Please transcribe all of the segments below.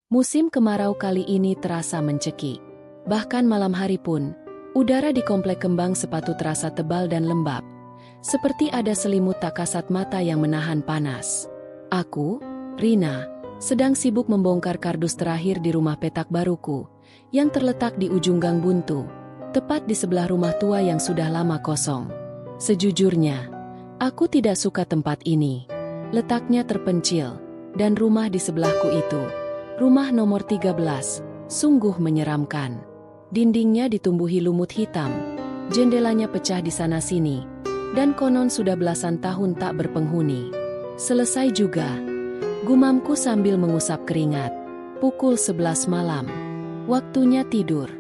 Musim kemarau kali ini terasa mencekik. Bahkan malam hari pun, udara di komplek kembang sepatu terasa tebal dan lembab. Seperti ada selimut tak kasat mata yang menahan panas. Aku, Rina, sedang sibuk membongkar kardus terakhir di rumah petak baruku, yang terletak di ujung gang buntu, tepat di sebelah rumah tua yang sudah lama kosong. Sejujurnya, aku tidak suka tempat ini. Letaknya terpencil, dan rumah di sebelahku itu, rumah nomor 13, sungguh menyeramkan. Dindingnya ditumbuhi lumut hitam, jendelanya pecah di sana-sini, dan konon sudah belasan tahun tak berpenghuni. Selesai juga, gumamku sambil mengusap keringat. Pukul 11 malam. Waktunya tidur.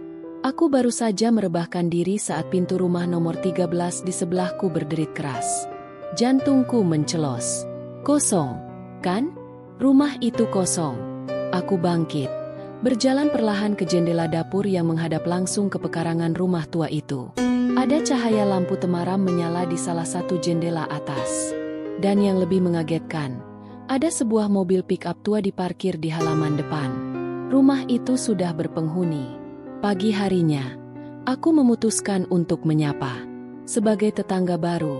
Aku baru saja merebahkan diri saat pintu rumah nomor 13 di sebelahku berderit keras. Jantungku mencelos. Kosong, kan? Rumah itu kosong. Aku bangkit, berjalan perlahan ke jendela dapur yang menghadap langsung ke pekarangan rumah tua itu. Ada cahaya lampu temaram menyala di salah satu jendela atas. Dan yang lebih mengagetkan, ada sebuah mobil pick-up tua diparkir di halaman depan. Rumah itu sudah berpenghuni. Pagi harinya, aku memutuskan untuk menyapa. Sebagai tetangga baru,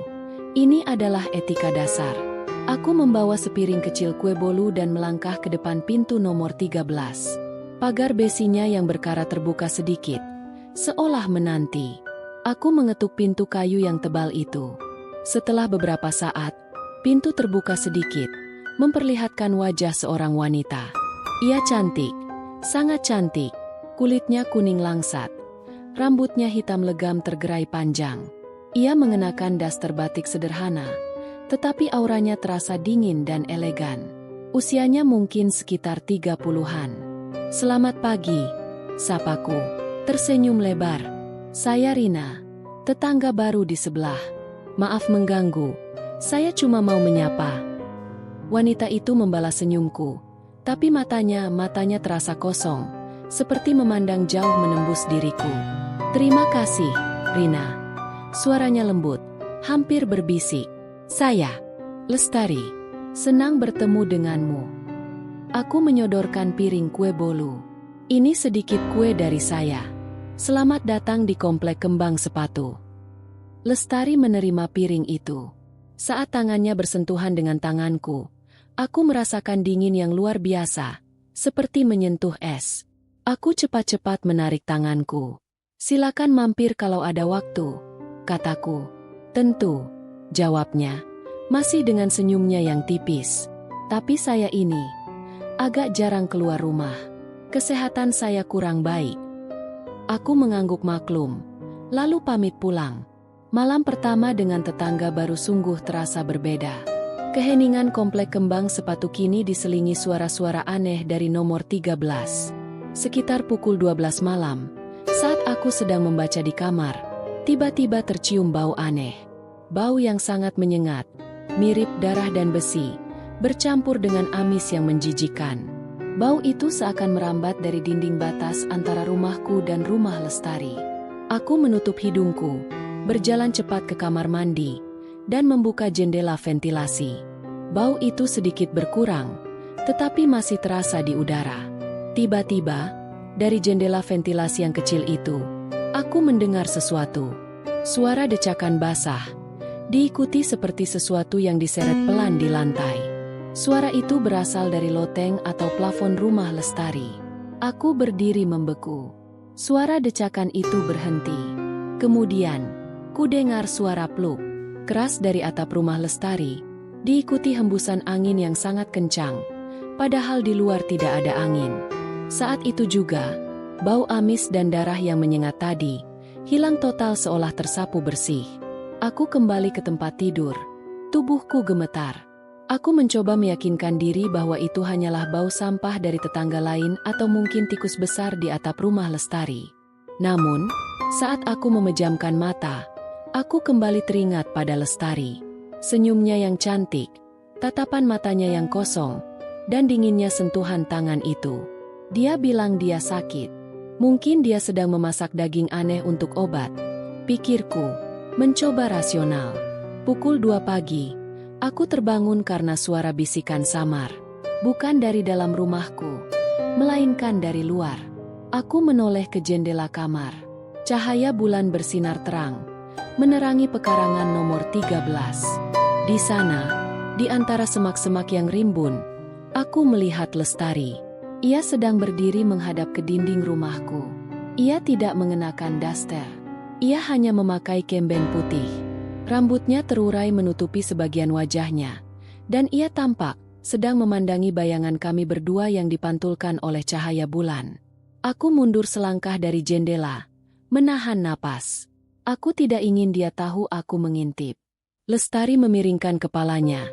ini adalah etika dasar. Aku membawa sepiring kecil kue bolu dan melangkah ke depan pintu nomor 13. Pagar besinya yang berkarat terbuka sedikit, seolah menanti. Aku mengetuk pintu kayu yang tebal itu. Setelah beberapa saat, pintu terbuka sedikit, memperlihatkan wajah seorang wanita. Ia cantik, sangat cantik. Kulitnya kuning langsat, rambutnya hitam legam tergerai panjang. Ia mengenakan daster batik sederhana, tetapi auranya terasa dingin dan elegan. Usianya mungkin sekitar 30-an. "Selamat pagi," sapaku, tersenyum lebar. "Saya Rina, tetangga baru di sebelah. Maaf mengganggu, saya cuma mau menyapa." Wanita itu membalas senyumku, tapi matanya terasa kosong, seperti memandang jauh menembus diriku. "Terima kasih, Rina." Suaranya lembut, hampir berbisik. "Saya, Lestari, senang bertemu denganmu." Aku menyodorkan piring kue bolu. "Ini sedikit kue dari saya. Selamat datang di komplek kembang sepatu." Lestari menerima piring itu. Saat tangannya bersentuhan dengan tanganku, aku merasakan dingin yang luar biasa, seperti menyentuh es. Aku cepat-cepat menarik tanganku. "Silakan mampir kalau ada waktu," kataku. "Tentu," jawabnya, masih dengan senyumnya yang tipis. "Tapi saya ini agak jarang keluar rumah. Kesehatan saya kurang baik." Aku mengangguk maklum, lalu pamit pulang. Malam pertama dengan tetangga baru sungguh terasa berbeda. Keheningan komplek kembang sepatu kini diselingi suara-suara aneh dari nomor 13. Sekitar pukul 12 malam, saat aku sedang membaca di kamar, tiba-tiba tercium bau aneh. Bau yang sangat menyengat, mirip darah dan besi, bercampur dengan amis yang menjijikkan. Bau itu seakan merambat dari dinding batas antara rumahku dan rumah Lestari. Aku menutup hidungku, berjalan cepat ke kamar mandi, dan membuka jendela ventilasi. Bau itu sedikit berkurang, tetapi masih terasa di udara. Tiba-tiba, dari jendela ventilasi yang kecil itu, aku mendengar sesuatu. Suara decakan basah, diikuti seperti sesuatu yang diseret pelan di lantai. Suara itu berasal dari loteng atau plafon rumah Lestari. Aku berdiri membeku. Suara decakan itu berhenti. Kemudian, ku dengar suara pluk keras dari atap rumah Lestari, diikuti hembusan angin yang sangat kencang, padahal di luar tidak ada angin. Saat itu juga, bau amis dan darah yang menyengat tadi hilang total seolah tersapu bersih. Aku kembali ke tempat tidur. Tubuhku gemetar. Aku mencoba meyakinkan diri bahwa itu hanyalah bau sampah dari tetangga lain atau mungkin tikus besar di atap rumah Lestari. Namun, saat aku memejamkan mata, aku kembali teringat pada Lestari. Senyumnya yang cantik, tatapan matanya yang kosong, dan dinginnya sentuhan tangan itu. Dia bilang dia sakit. Mungkin dia sedang memasak daging aneh untuk obat. Pikirku, mencoba rasional. Pukul 2 pagi, aku terbangun karena suara bisikan samar. Bukan dari dalam rumahku, melainkan dari luar. Aku menoleh ke jendela kamar. Cahaya bulan bersinar terang, menerangi pekarangan nomor 13. Di sana, di antara semak-semak yang rimbun, aku melihat Lestari. Ia sedang berdiri menghadap ke dinding rumahku. Ia tidak mengenakan daster. Ia hanya memakai kemben putih. Rambutnya terurai menutupi sebagian wajahnya, dan ia tampak sedang memandangi bayangan kami berdua yang dipantulkan oleh cahaya bulan. Aku mundur selangkah dari jendela, menahan napas. Aku tidak ingin dia tahu aku mengintip. Lestari memiringkan kepalanya,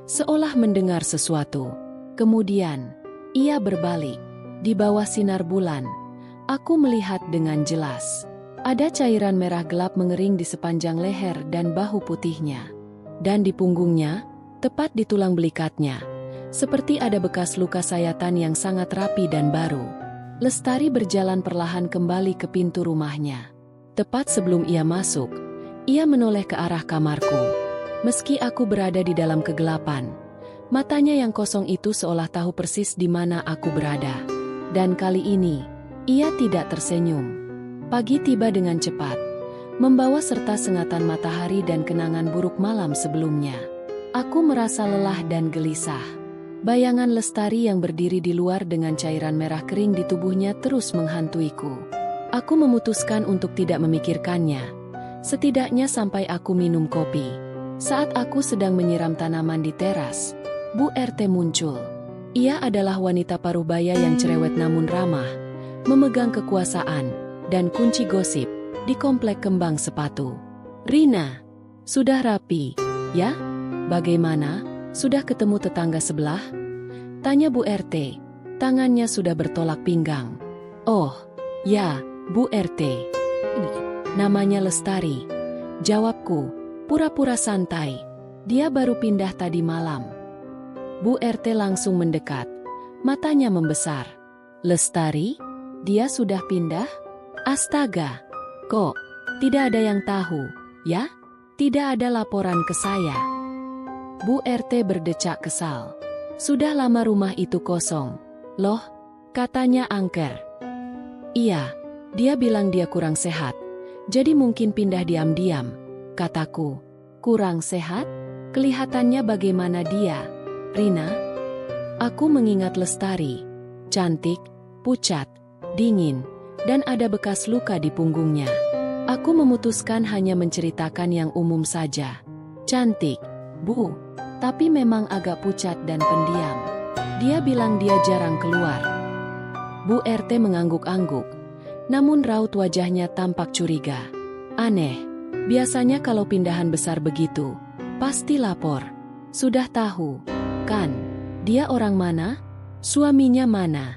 seolah mendengar sesuatu. Kemudian, ia berbalik. Di bawah sinar bulan, aku melihat dengan jelas. Ada cairan merah gelap mengering di sepanjang leher dan bahu putihnya. Dan di punggungnya, tepat di tulang belikatnya, seperti ada bekas luka sayatan yang sangat rapi dan baru. Lestari berjalan perlahan kembali ke pintu rumahnya. Tepat sebelum ia masuk, ia menoleh ke arah kamarku. Meski aku berada di dalam kegelapan, matanya yang kosong itu seolah tahu persis di mana aku berada. Dan kali ini, ia tidak tersenyum. Pagi tiba dengan cepat, membawa serta sengatan matahari dan kenangan buruk malam sebelumnya. Aku merasa lelah dan gelisah. Bayangan Lestari yang berdiri di luar dengan cairan merah kering di tubuhnya terus menghantuiku. Aku memutuskan untuk tidak memikirkannya, setidaknya sampai aku minum kopi. Saat aku sedang menyiram tanaman di teras, Bu RT muncul. Ia adalah wanita parubaya yang cerewet namun ramah, memegang kekuasaan dan kunci gosip di komplek kembang sepatu. "Rina, sudah rapi, ya? Bagaimana? Sudah ketemu tetangga sebelah?" tanya Bu RT. Tangannya sudah bertolak pinggang. "Oh, ya, Bu RT. Namanya Lestari," jawabku. Pura-pura santai. "Dia baru pindah tadi malam." Bu RT langsung mendekat. Matanya membesar. "Lestari? Dia sudah pindah? Astaga! Kok tidak ada yang tahu, ya? Tidak ada laporan ke saya." Bu RT berdecak kesal. "Sudah lama rumah itu kosong. Loh," katanya angker. "Iya, dia bilang dia kurang sehat. Jadi mungkin pindah diam-diam," kataku. "Kurang sehat? Kelihatannya bagaimana dia, Rina?" Aku mengingat Lestari. Cantik, pucat, dingin, dan ada bekas luka di punggungnya. Aku memutuskan hanya menceritakan yang umum saja. "Cantik, Bu, tapi memang agak pucat dan pendiam. Dia bilang dia jarang keluar." Bu RT mengangguk-angguk, namun raut wajahnya tampak curiga. "Aneh. Biasanya kalau pindahan besar begitu, pasti lapor. Sudah tahu, kan? Dia orang mana? Suaminya mana?"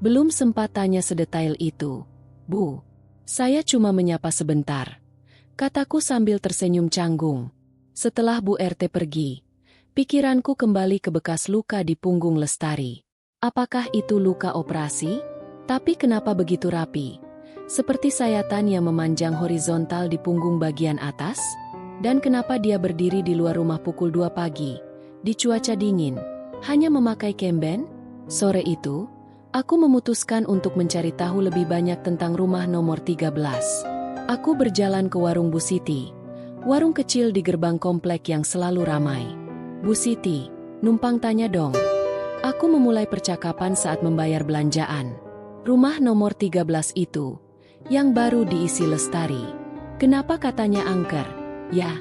Belum sempat tanya sedetail itu. "Bu, saya cuma menyapa sebentar," kataku sambil tersenyum canggung. Setelah Bu RT pergi, pikiranku kembali ke bekas luka di punggung Lestari. Apakah itu luka operasi? Tapi kenapa begitu rapi? Seperti sayatan yang memanjang horizontal di punggung bagian atas? Dan kenapa dia berdiri di luar rumah pukul 2 pagi, di cuaca dingin, hanya memakai kemben? Sore itu, aku memutuskan untuk mencari tahu lebih banyak tentang rumah nomor 13. Aku berjalan ke warung Bu Siti, warung kecil di gerbang komplek yang selalu ramai. "Bu Siti, numpang tanya dong." Aku memulai percakapan saat membayar belanjaan. Rumah nomor 13 itu, yang baru diisi Lestari. "Kenapa?" katanya angker. "Ya."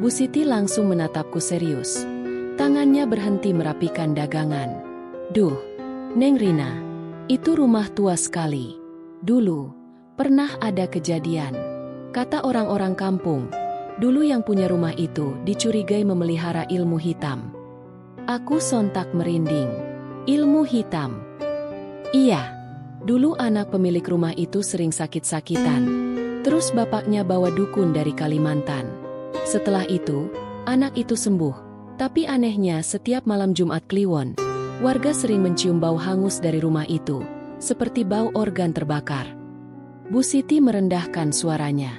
Bu Siti langsung menatapku serius. Tangannya berhenti merapikan dagangan. "Duh, Neng Rina, itu rumah tua sekali. Dulu, pernah ada kejadian. Kata orang-orang kampung, dulu yang punya rumah itu dicurigai memelihara ilmu hitam." Aku sontak merinding. "Ilmu hitam?" "Iya. Dulu anak pemilik rumah itu sering sakit-sakitan. Terus bapaknya bawa dukun dari Kalimantan. Setelah itu, anak itu sembuh. Tapi anehnya setiap malam Jumat Kliwon, warga sering mencium bau hangus dari rumah itu, seperti bau organ terbakar." Bu Siti merendahkan suaranya.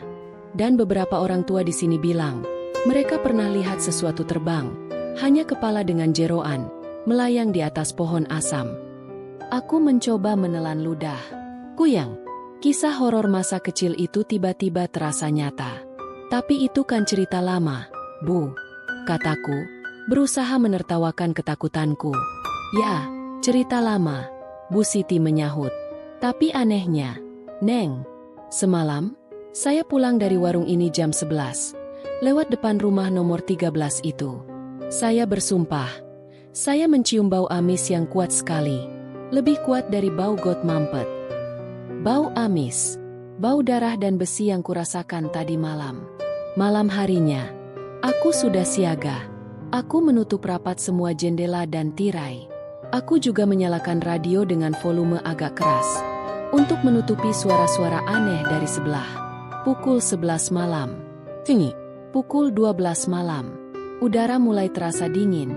"Dan beberapa orang tua di sini bilang, mereka pernah lihat sesuatu terbang, hanya kepala dengan jeroan, melayang di atas pohon asam." Aku mencoba menelan ludah. Kuyang. Kisah horor masa kecil itu tiba-tiba terasa nyata. Tapi itu kan cerita lama, Bu. Kataku, berusaha menertawakan ketakutanku. Ya, cerita lama, Bu Siti menyahut. Tapi anehnya, Neng, semalam, saya pulang dari warung ini jam 11, lewat depan rumah nomor 13 itu. Saya bersumpah, saya mencium bau amis yang kuat sekali, lebih kuat dari bau got mampet. Bau amis, bau darah dan besi yang kurasakan tadi malam. Malam harinya, aku sudah siaga. Aku menutup rapat semua jendela dan tirai. Aku juga menyalakan radio dengan volume agak keras, untuk menutupi suara-suara aneh dari sebelah. Pukul 11 malam. Tinggi. Pukul 12 malam. Udara mulai terasa dingin,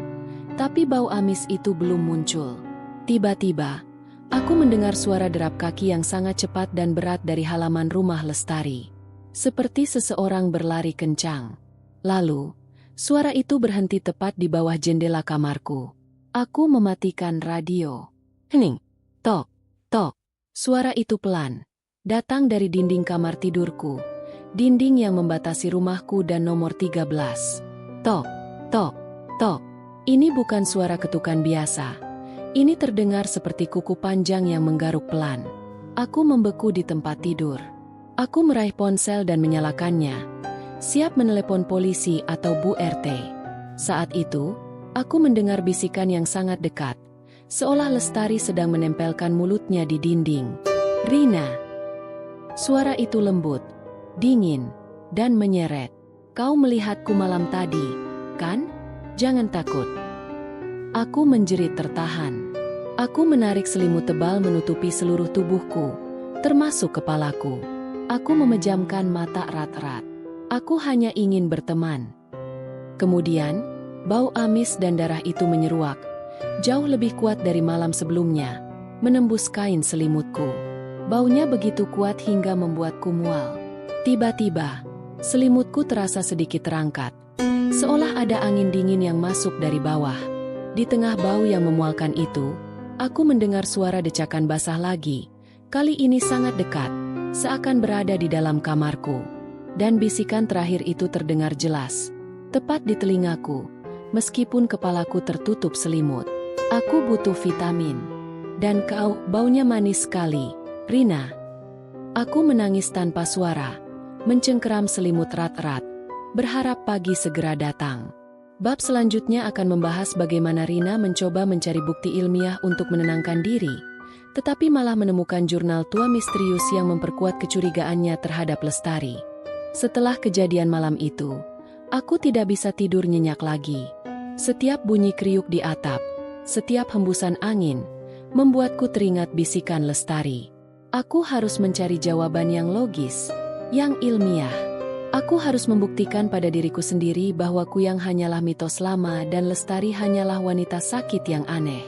tapi bau amis itu belum muncul. Tiba-tiba, aku mendengar suara derap kaki yang sangat cepat dan berat dari halaman rumah Lestari. Seperti seseorang berlari kencang. Lalu, suara itu berhenti tepat di bawah jendela kamarku. Aku mematikan radio. Hening. Tok. Tok. Suara itu pelan. Datang dari dinding kamar tidurku. Dinding yang membatasi rumahku dan nomor 13. Tok. Tok. Tok. Ini bukan suara ketukan biasa. Ini terdengar seperti kuku panjang yang menggaruk pelan. Aku membeku di tempat tidur. Aku meraih ponsel dan menyalakannya, siap menelepon polisi atau Bu RT. Saat itu, aku mendengar bisikan yang sangat dekat, seolah Lestari sedang menempelkan mulutnya di dinding. Rina. Suara itu lembut, dingin, dan menyeret. Kau melihatku malam tadi, kan? Jangan takut. Aku menjerit tertahan. Aku menarik selimut tebal menutupi seluruh tubuhku, termasuk kepalaku. Aku memejamkan mata erat-erat. Aku hanya ingin berteman. Kemudian, bau amis dan darah itu menyeruak, jauh lebih kuat dari malam sebelumnya, menembus kain selimutku. Baunya begitu kuat hingga membuatku mual. Tiba-tiba, selimutku terasa sedikit terangkat, seolah ada angin dingin yang masuk dari bawah. Di tengah bau yang memualkan itu, aku mendengar suara decakan basah lagi, kali ini sangat dekat, seakan berada di dalam kamarku. Dan bisikan terakhir itu terdengar jelas, tepat di telingaku, meskipun kepalaku tertutup selimut. Aku butuh vitamin. Dan kau, baunya manis sekali, Rina. Aku menangis tanpa suara, mencengkeram selimut erat-erat, berharap pagi segera datang. Bab selanjutnya akan membahas bagaimana Rina mencoba mencari bukti ilmiah untuk menenangkan diri, tetapi malah menemukan jurnal tua misterius yang memperkuat kecurigaannya terhadap Lestari. Setelah kejadian malam itu, aku tidak bisa tidur nyenyak lagi. Setiap bunyi kriuk di atap, setiap hembusan angin, membuatku teringat bisikan Lestari. Aku harus mencari jawaban yang logis, yang ilmiah. Aku harus membuktikan pada diriku sendiri bahwa Kuyang hanyalah mitos lama dan Lestari hanyalah wanita sakit yang aneh.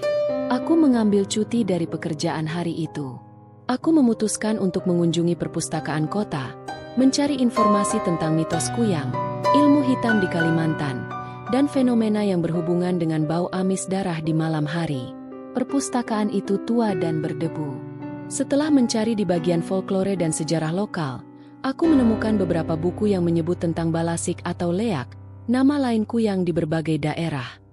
Aku mengambil cuti dari pekerjaan hari itu. Aku memutuskan untuk mengunjungi perpustakaan kota, mencari informasi tentang mitos Kuyang, ilmu hitam di Kalimantan, dan fenomena yang berhubungan dengan bau amis darah di malam hari. Perpustakaan itu tua dan berdebu. Setelah mencari di bagian folklore dan sejarah lokal, aku menemukan beberapa buku yang menyebut tentang balasik atau leak, nama lain Kuyang di berbagai daerah.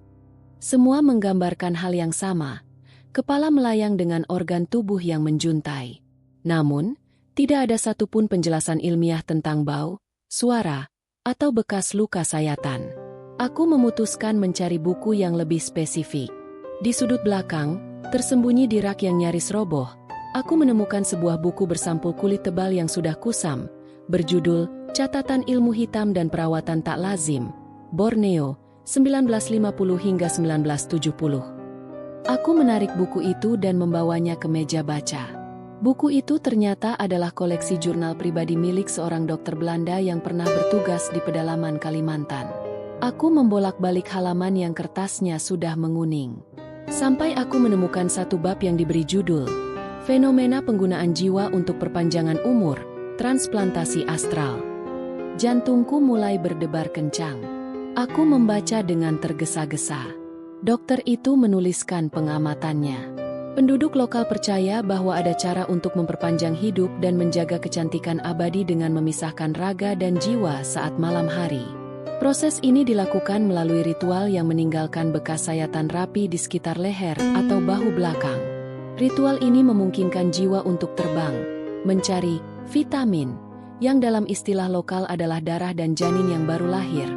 Semua menggambarkan hal yang sama, kepala melayang dengan organ tubuh yang menjuntai. Namun, tidak ada satupun penjelasan ilmiah tentang bau, suara, atau bekas luka sayatan. Aku memutuskan mencari buku yang lebih spesifik. Di sudut belakang, tersembunyi di rak yang nyaris roboh, aku menemukan sebuah buku bersampul kulit tebal yang sudah kusam, berjudul Catatan Ilmu Hitam dan Perawatan Tak Lazim, Borneo, 1950 hingga 1970. Aku menarik buku itu dan membawanya ke meja baca. Buku itu ternyata adalah koleksi jurnal pribadi milik seorang dokter Belanda yang pernah bertugas di pedalaman Kalimantan. Aku membolak-balik halaman yang kertasnya sudah menguning. Sampai aku menemukan satu bab yang diberi judul, Fenomena Penggunaan Jiwa untuk Perpanjangan Umur, Transplantasi Astral. Jantungku mulai berdebar kencang. Aku membaca dengan tergesa-gesa. Dokter itu menuliskan pengamatannya. Penduduk lokal percaya bahwa ada cara untuk memperpanjang hidup dan menjaga kecantikan abadi dengan memisahkan raga dan jiwa saat malam hari. Proses ini dilakukan melalui ritual yang meninggalkan bekas sayatan rapi di sekitar leher atau bahu belakang. Ritual ini memungkinkan jiwa untuk terbang, mencari vitamin, yang dalam istilah lokal adalah darah dan janin yang baru lahir,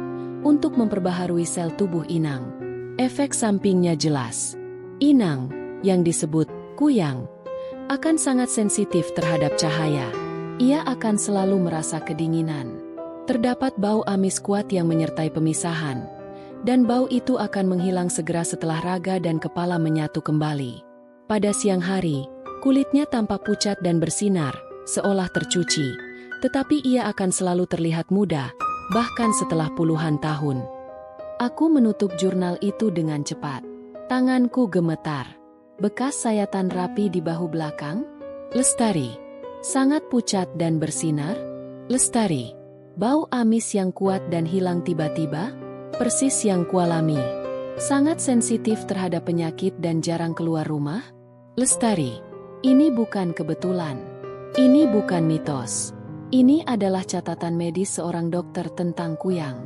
untuk memperbaharui sel tubuh inang. Efek sampingnya jelas. Inang, yang disebut kuyang, akan sangat sensitif terhadap cahaya. Ia akan selalu merasa kedinginan. Terdapat bau amis kuat yang menyertai pemisahan, dan bau itu akan menghilang segera setelah raga dan kepala menyatu kembali. Pada siang hari, kulitnya tampak pucat dan bersinar, seolah tercuci, tetapi ia akan selalu terlihat muda, bahkan setelah puluhan tahun. Aku menutup jurnal itu dengan cepat. Tanganku gemetar. Bekas sayatan rapi di bahu belakang? Lestari. Sangat pucat dan bersinar? Lestari. Bau amis yang kuat dan hilang tiba-tiba? Persis yang kualami. Sangat sensitif terhadap penyakit dan jarang keluar rumah? Lestari. Ini bukan kebetulan. Ini bukan mitos. Ini adalah catatan medis seorang dokter tentang kuyang.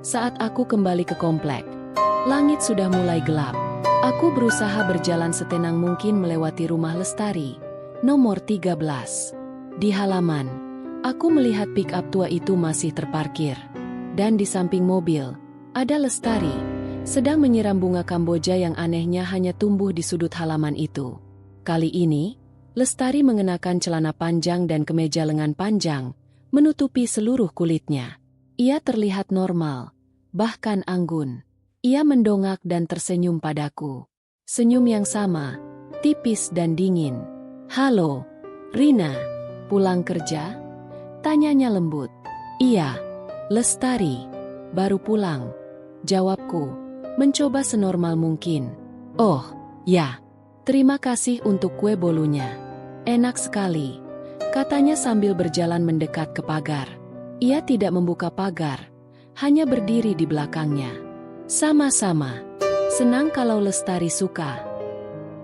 Saat aku kembali ke komplek, langit sudah mulai gelap. Aku berusaha berjalan setenang mungkin melewati rumah Lestari, nomor 13. Di halaman, aku melihat pick-up tua itu masih terparkir. Dan di samping mobil, ada Lestari, sedang menyiram bunga Kamboja yang anehnya hanya tumbuh di sudut halaman itu. Kali ini, Lestari mengenakan celana panjang dan kemeja lengan panjang, menutupi seluruh kulitnya. Ia terlihat normal, bahkan anggun. Ia mendongak dan tersenyum padaku. Senyum yang sama, tipis dan dingin. "Halo, Rina, pulang kerja?" Tanyanya lembut. "Iya, Lestari, baru pulang," jawabku, mencoba senormal mungkin. "Oh, ya, terima kasih untuk kue bolunya. Enak sekali," katanya sambil berjalan mendekat ke pagar. Ia tidak membuka pagar, hanya berdiri di belakangnya. "Sama-sama. Senang kalau Lestari suka."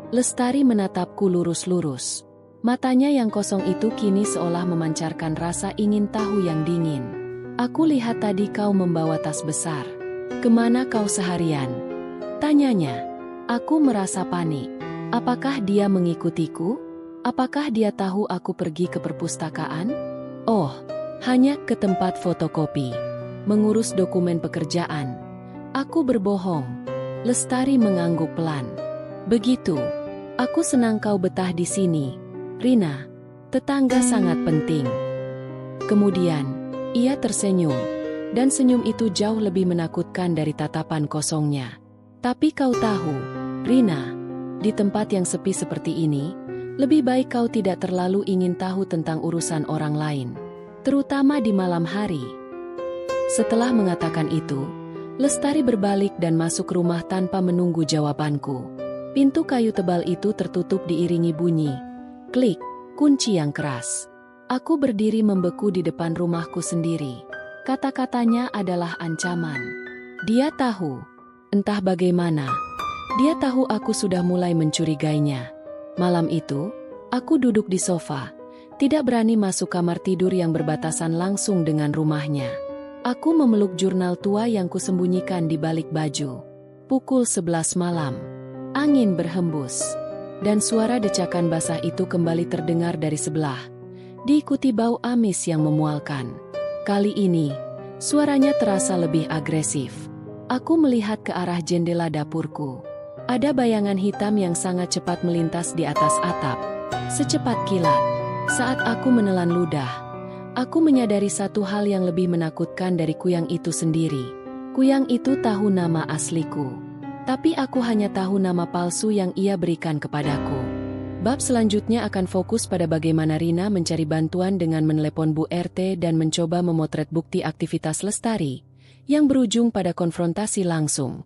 Lestari menatapku lurus-lurus. Matanya yang kosong itu kini seolah memancarkan rasa ingin tahu yang dingin. "Aku lihat tadi kau membawa tas besar. Kemana kau seharian?" tanyanya. Aku merasa panik. Apakah dia mengikutiku? Apakah dia tahu aku pergi ke perpustakaan? Oh, hanya ke tempat fotokopi. Mengurus dokumen pekerjaan. Aku berbohong. Lestari mengangguk pelan. "Begitu. Aku senang kau betah di sini, Rina. Tetangga sangat penting." Kemudian, ia tersenyum, dan senyum itu jauh lebih menakutkan dari tatapan kosongnya. "Tapi kau tahu, Rina, di tempat yang sepi seperti ini, lebih baik kau tidak terlalu ingin tahu tentang urusan orang lain, terutama di malam hari." Setelah mengatakan itu, Lestari berbalik dan masuk rumah tanpa menunggu jawabanku. Pintu kayu tebal itu tertutup diiringi bunyi klik kunci yang keras. Aku berdiri membeku di depan rumahku sendiri. Kata-katanya adalah ancaman. Dia tahu. Entah bagaimana, dia tahu aku sudah mulai mencurigainya. Malam itu, aku duduk di sofa, tidak berani masuk kamar tidur yang berbatasan langsung dengan rumahnya. Aku memeluk jurnal tua yang kusembunyikan di balik baju. Pukul 11 malam. Angin berhembus. Dan suara decakan basah itu kembali terdengar dari sebelah. Diikuti bau amis yang memualkan. Kali ini, suaranya terasa lebih agresif. Aku melihat ke arah jendela dapurku. Ada bayangan hitam yang sangat cepat melintas di atas atap. Secepat kilat. Saat aku menelan ludah, aku menyadari satu hal yang lebih menakutkan dari kuyang itu sendiri. Kuyang itu tahu nama asliku. Tapi aku hanya tahu nama palsu yang ia berikan kepadaku. Bab selanjutnya akan fokus pada bagaimana Rina mencari bantuan dengan menelepon Bu RT dan mencoba memotret bukti aktivitas Lestari, yang berujung pada konfrontasi langsung.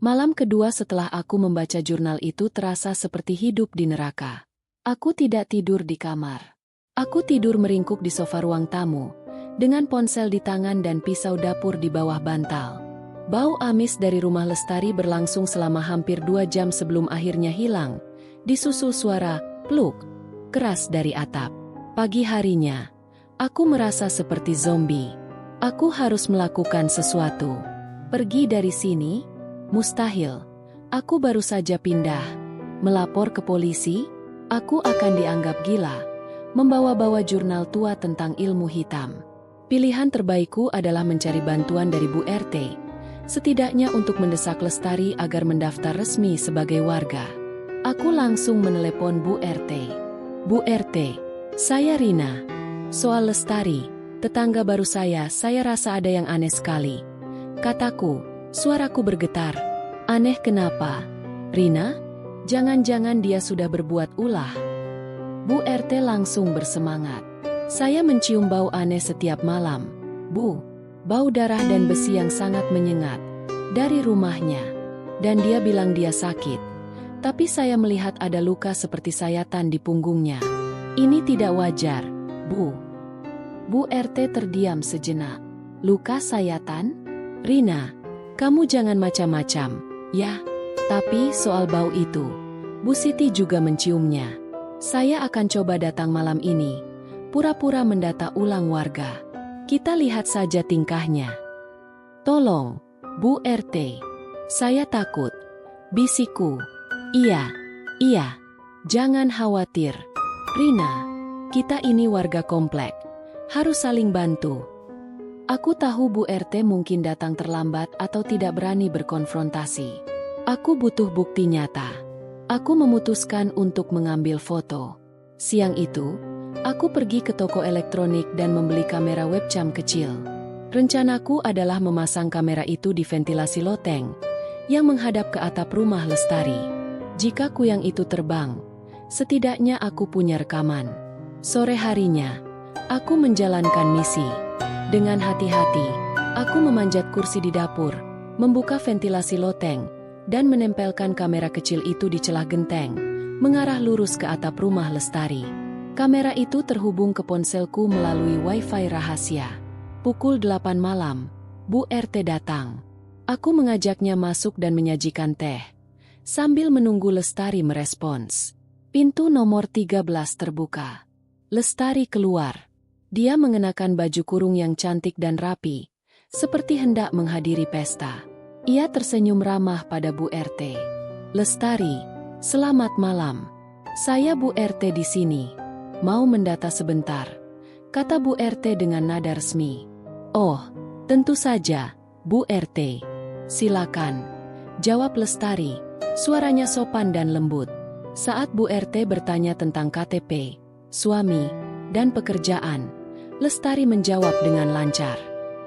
Malam kedua setelah aku membaca jurnal itu terasa seperti hidup di neraka. Aku tidak tidur di kamar. Aku tidur meringkuk di sofa ruang tamu, dengan ponsel di tangan dan pisau dapur di bawah bantal. Bau amis dari rumah Lestari berlangsung selama hampir 2 jam sebelum akhirnya hilang, Disusul suara pluk keras dari atap. Pagi harinya, aku merasa seperti zombie. Aku harus melakukan sesuatu. Pergi dari sini? Mustahil. Aku baru saja pindah. Melapor ke polisi? Aku akan dianggap gila. Membawa-bawa jurnal tua tentang ilmu hitam. Pilihan terbaikku adalah mencari bantuan dari Bu RT. Setidaknya untuk mendesak Lestari agar mendaftar resmi sebagai warga. Aku langsung menelepon Bu RT. Bu RT, saya Rina. Soal Lestari, tetangga baru saya rasa ada yang aneh sekali. Kataku, suaraku bergetar. Aneh kenapa? Rina? Jangan-jangan dia sudah berbuat ulah. Bu RT langsung bersemangat. Saya mencium bau aneh setiap malam. Bu, bau darah dan besi yang sangat menyengat. Dari rumahnya. Dan dia bilang dia sakit. Tapi saya melihat ada luka seperti sayatan di punggungnya. Ini tidak wajar, Bu. Bu RT terdiam sejenak. Luka sayatan? Rina, kamu jangan macam-macam, ya. Tapi soal bau itu, Bu Siti juga menciumnya. Saya akan coba datang malam ini, pura-pura mendata ulang warga. Kita lihat saja tingkahnya. Tolong, Bu RT. Saya takut. Bisikku. Iya, jangan khawatir. Rina, kita ini warga komplek. Harus saling bantu. Aku tahu Bu RT mungkin datang terlambat atau tidak berani berkonfrontasi. Aku butuh bukti nyata. Aku memutuskan untuk mengambil foto. Siang itu, aku pergi ke toko elektronik dan membeli kamera webcam kecil. Rencanaku adalah memasang kamera itu di ventilasi loteng yang menghadap ke atap rumah Lestari. Jika kuyang itu terbang, setidaknya aku punya rekaman. Sore harinya, aku menjalankan misi. Dengan hati-hati, aku memanjat kursi di dapur, membuka ventilasi loteng, dan menempelkan kamera kecil itu di celah genteng, mengarah lurus ke atap rumah Lestari. Kamera itu terhubung ke ponselku melalui wifi rahasia. Pukul 8 malam, Bu RT datang. Aku mengajaknya masuk dan menyajikan teh. Sambil menunggu Lestari merespons. Pintu nomor 13 terbuka. Lestari keluar. Dia mengenakan baju kurung yang cantik dan rapi, seperti hendak menghadiri pesta. Ia tersenyum ramah pada Bu RT. Lestari, selamat malam. Saya Bu RT di sini. Mau mendata sebentar, kata Bu RT dengan nada resmi. Oh, tentu saja, Bu RT. Silakan, jawab Lestari. Suaranya sopan dan lembut. Saat Bu RT bertanya tentang KTP, suami, dan pekerjaan, Lestari menjawab dengan lancar.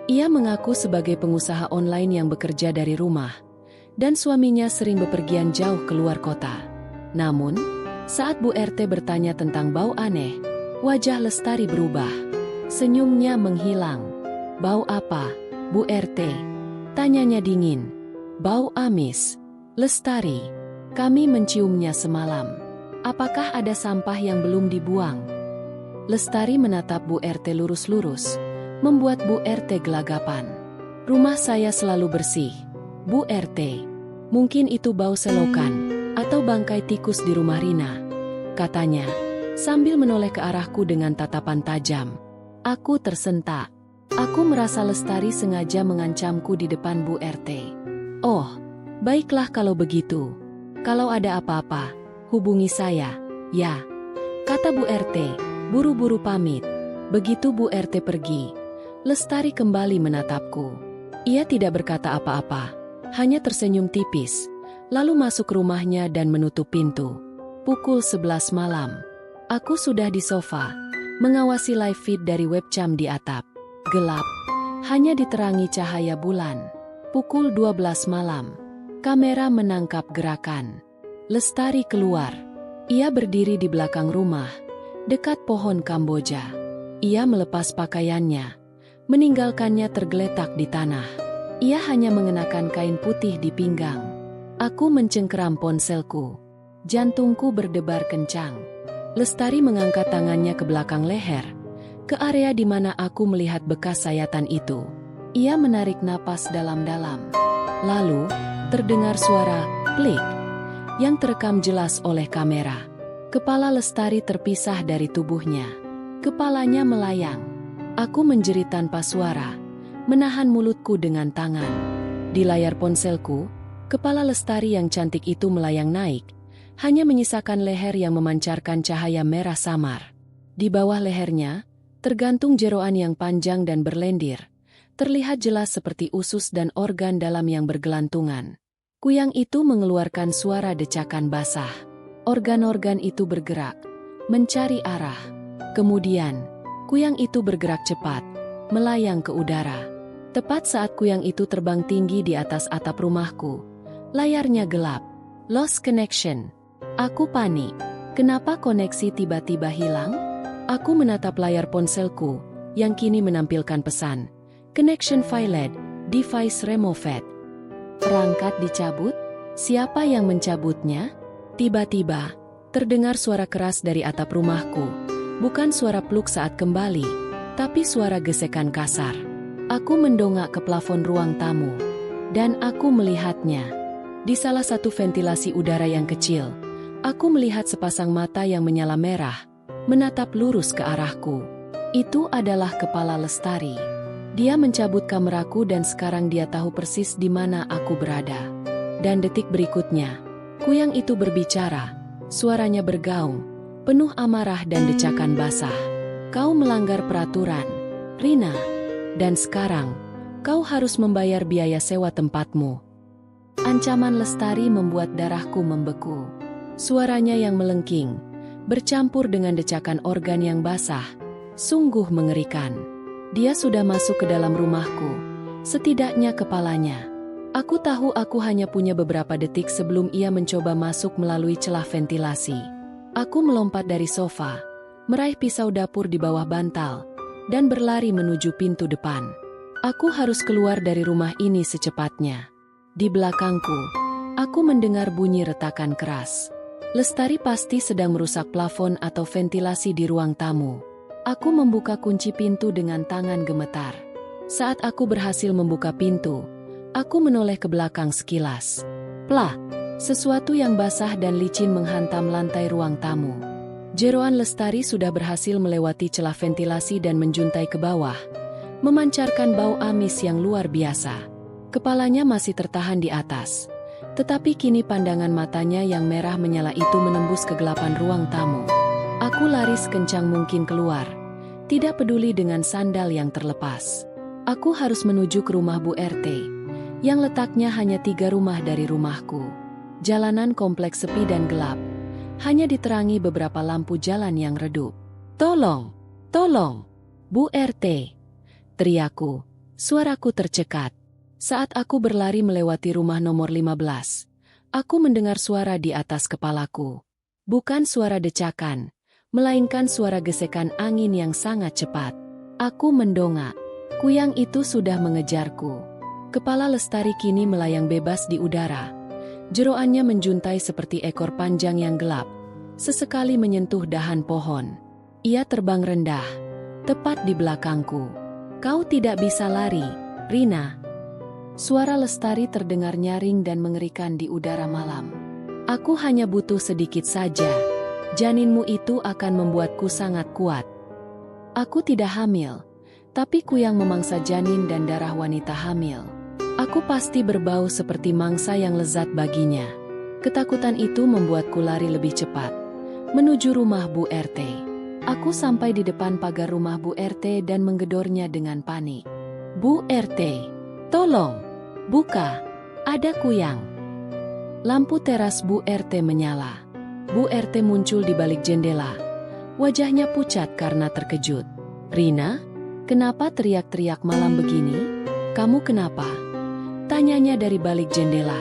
Ia mengaku sebagai pengusaha online yang bekerja dari rumah, dan suaminya sering bepergian jauh keluar kota. Namun, saat Bu RT bertanya tentang bau aneh, wajah Lestari berubah. Senyumnya menghilang. Bau apa, Bu RT? Tanyanya dingin. Bau amis. Lestari, kami menciumnya semalam. Apakah ada sampah yang belum dibuang? Lestari menatap Bu RT lurus-lurus, membuat Bu RT gelagapan. Rumah saya selalu bersih, Bu RT. Mungkin itu bau selokan, atau bangkai tikus di rumah Rina, katanya, sambil menoleh ke arahku dengan tatapan tajam. Aku tersentak. Aku merasa Lestari sengaja mengancamku di depan Bu RT. Oh, baiklah kalau begitu. Kalau ada apa-apa, hubungi saya, ya, kata Bu RT, buru-buru pamit. Begitu Bu RT pergi, Lestari kembali menatapku. Ia tidak berkata apa-apa, hanya tersenyum tipis, lalu masuk rumahnya dan menutup pintu. Pukul 11 malam. Aku sudah di sofa, mengawasi live feed dari webcam di atap. Gelap, hanya diterangi cahaya bulan. Pukul 12 malam. Kamera menangkap gerakan. Lestari keluar. Ia berdiri di belakang rumah, dekat pohon Kamboja. Ia melepas pakaiannya, meninggalkannya tergeletak di tanah. Ia hanya mengenakan kain putih di pinggang. Aku mencengkeram ponselku. Jantungku berdebar kencang. Lestari mengangkat tangannya ke belakang leher, ke area di mana aku melihat bekas sayatan itu. Ia menarik napas dalam-dalam. Lalu, terdengar suara klik. yang terekam jelas oleh kamera. Kepala Lestari terpisah dari tubuhnya. Kepalanya melayang. Aku menjerit tanpa suara, menahan mulutku dengan tangan. Di layar ponselku, kepala Lestari yang cantik itu melayang naik, hanya menyisakan leher yang memancarkan cahaya merah samar. Di bawah lehernya, tergantung jeroan yang panjang dan berlendir, terlihat jelas seperti usus dan organ dalam yang bergelantungan. Kuyang itu mengeluarkan suara decakan basah. Organ-organ itu bergerak, mencari arah. Kemudian, kuyang itu bergerak cepat, melayang ke udara. Tepat saat kuyang itu terbang tinggi di atas atap rumahku, layarnya gelap. Lost connection. Aku panik. Kenapa koneksi tiba-tiba hilang? Aku menatap layar ponselku, yang kini menampilkan pesan. Connection failed, device removed. Perangkat dicabut? Siapa yang mencabutnya? Tiba-tiba, terdengar suara keras dari atap rumahku. Bukan suara pluk saat kembali, tapi suara gesekan kasar. Aku mendongak ke plafon ruang tamu, dan aku melihatnya. Di salah satu ventilasi udara yang kecil, aku melihat sepasang mata yang menyala merah, menatap lurus ke arahku. Itu adalah kepala Lestari. Dia mencabut kameraku dan sekarang dia tahu persis di mana aku berada. Dan detik berikutnya, kuyang itu berbicara. Suaranya bergaung, penuh amarah dan decakan basah. Kau melanggar peraturan, Rina. Dan sekarang, kau harus membayar biaya sewa tempatmu. Ancaman Lestari membuat darahku membeku. Suaranya yang melengking, bercampur dengan decakan organ yang basah, sungguh mengerikan. Dia sudah masuk ke dalam rumahku, setidaknya kepalanya. Aku tahu aku hanya punya beberapa detik sebelum ia mencoba masuk melalui celah ventilasi. Aku melompat dari sofa, meraih pisau dapur di bawah bantal, dan berlari menuju pintu depan. Aku harus keluar dari rumah ini secepatnya. Di belakangku, aku mendengar bunyi retakan keras. Lestari pasti sedang merusak plafon atau ventilasi di ruang tamu. Aku membuka kunci pintu dengan tangan gemetar. Saat aku berhasil membuka pintu, aku menoleh ke belakang sekilas. Plah, sesuatu yang basah dan licin menghantam lantai ruang tamu. Jeroan Lestari sudah berhasil melewati celah ventilasi dan menjuntai ke bawah, memancarkan bau amis yang luar biasa. Kepalanya masih tertahan di atas, tetapi kini pandangan matanya yang merah menyala itu menembus kegelapan ruang tamu. Aku lari sekencang mungkin keluar, tidak peduli dengan sandal yang terlepas. Aku harus menuju ke rumah Bu RT, yang letaknya hanya 3 rumah dari rumahku. Jalanan kompleks sepi dan gelap, hanya diterangi beberapa lampu jalan yang redup. Tolong, tolong, Bu RT, teriakku, suaraku tercekat. Saat aku berlari melewati rumah nomor 15, aku mendengar suara di atas kepalaku. Bukan suara decakan, melainkan suara gesekan angin yang sangat cepat. Aku mendongak. Kuyang itu sudah mengejarku. Kepala Lestari kini melayang bebas di udara. Jeroannya menjuntai seperti ekor panjang yang gelap, sesekali menyentuh dahan pohon. Ia terbang rendah, tepat di belakangku. Kau tidak bisa lari, Rina. Suara Lestari terdengar nyaring dan mengerikan di udara malam. Aku hanya butuh sedikit saja. Janinmu itu akan membuatku sangat kuat. Aku tidak hamil, tapi kuyang memangsa janin dan darah wanita hamil. Aku pasti berbau seperti mangsa yang lezat baginya. Ketakutan itu membuatku lari lebih cepat, menuju rumah Bu RT. Aku sampai di depan pagar rumah Bu RT dan menggedornya dengan panik. Bu RT, tolong, buka, ada kuyang. Lampu teras Bu RT menyala. Bu RT muncul di balik jendela. Wajahnya pucat karena terkejut. Rina, kenapa teriak-teriak malam begini? Kamu kenapa? Tanyanya dari balik jendela.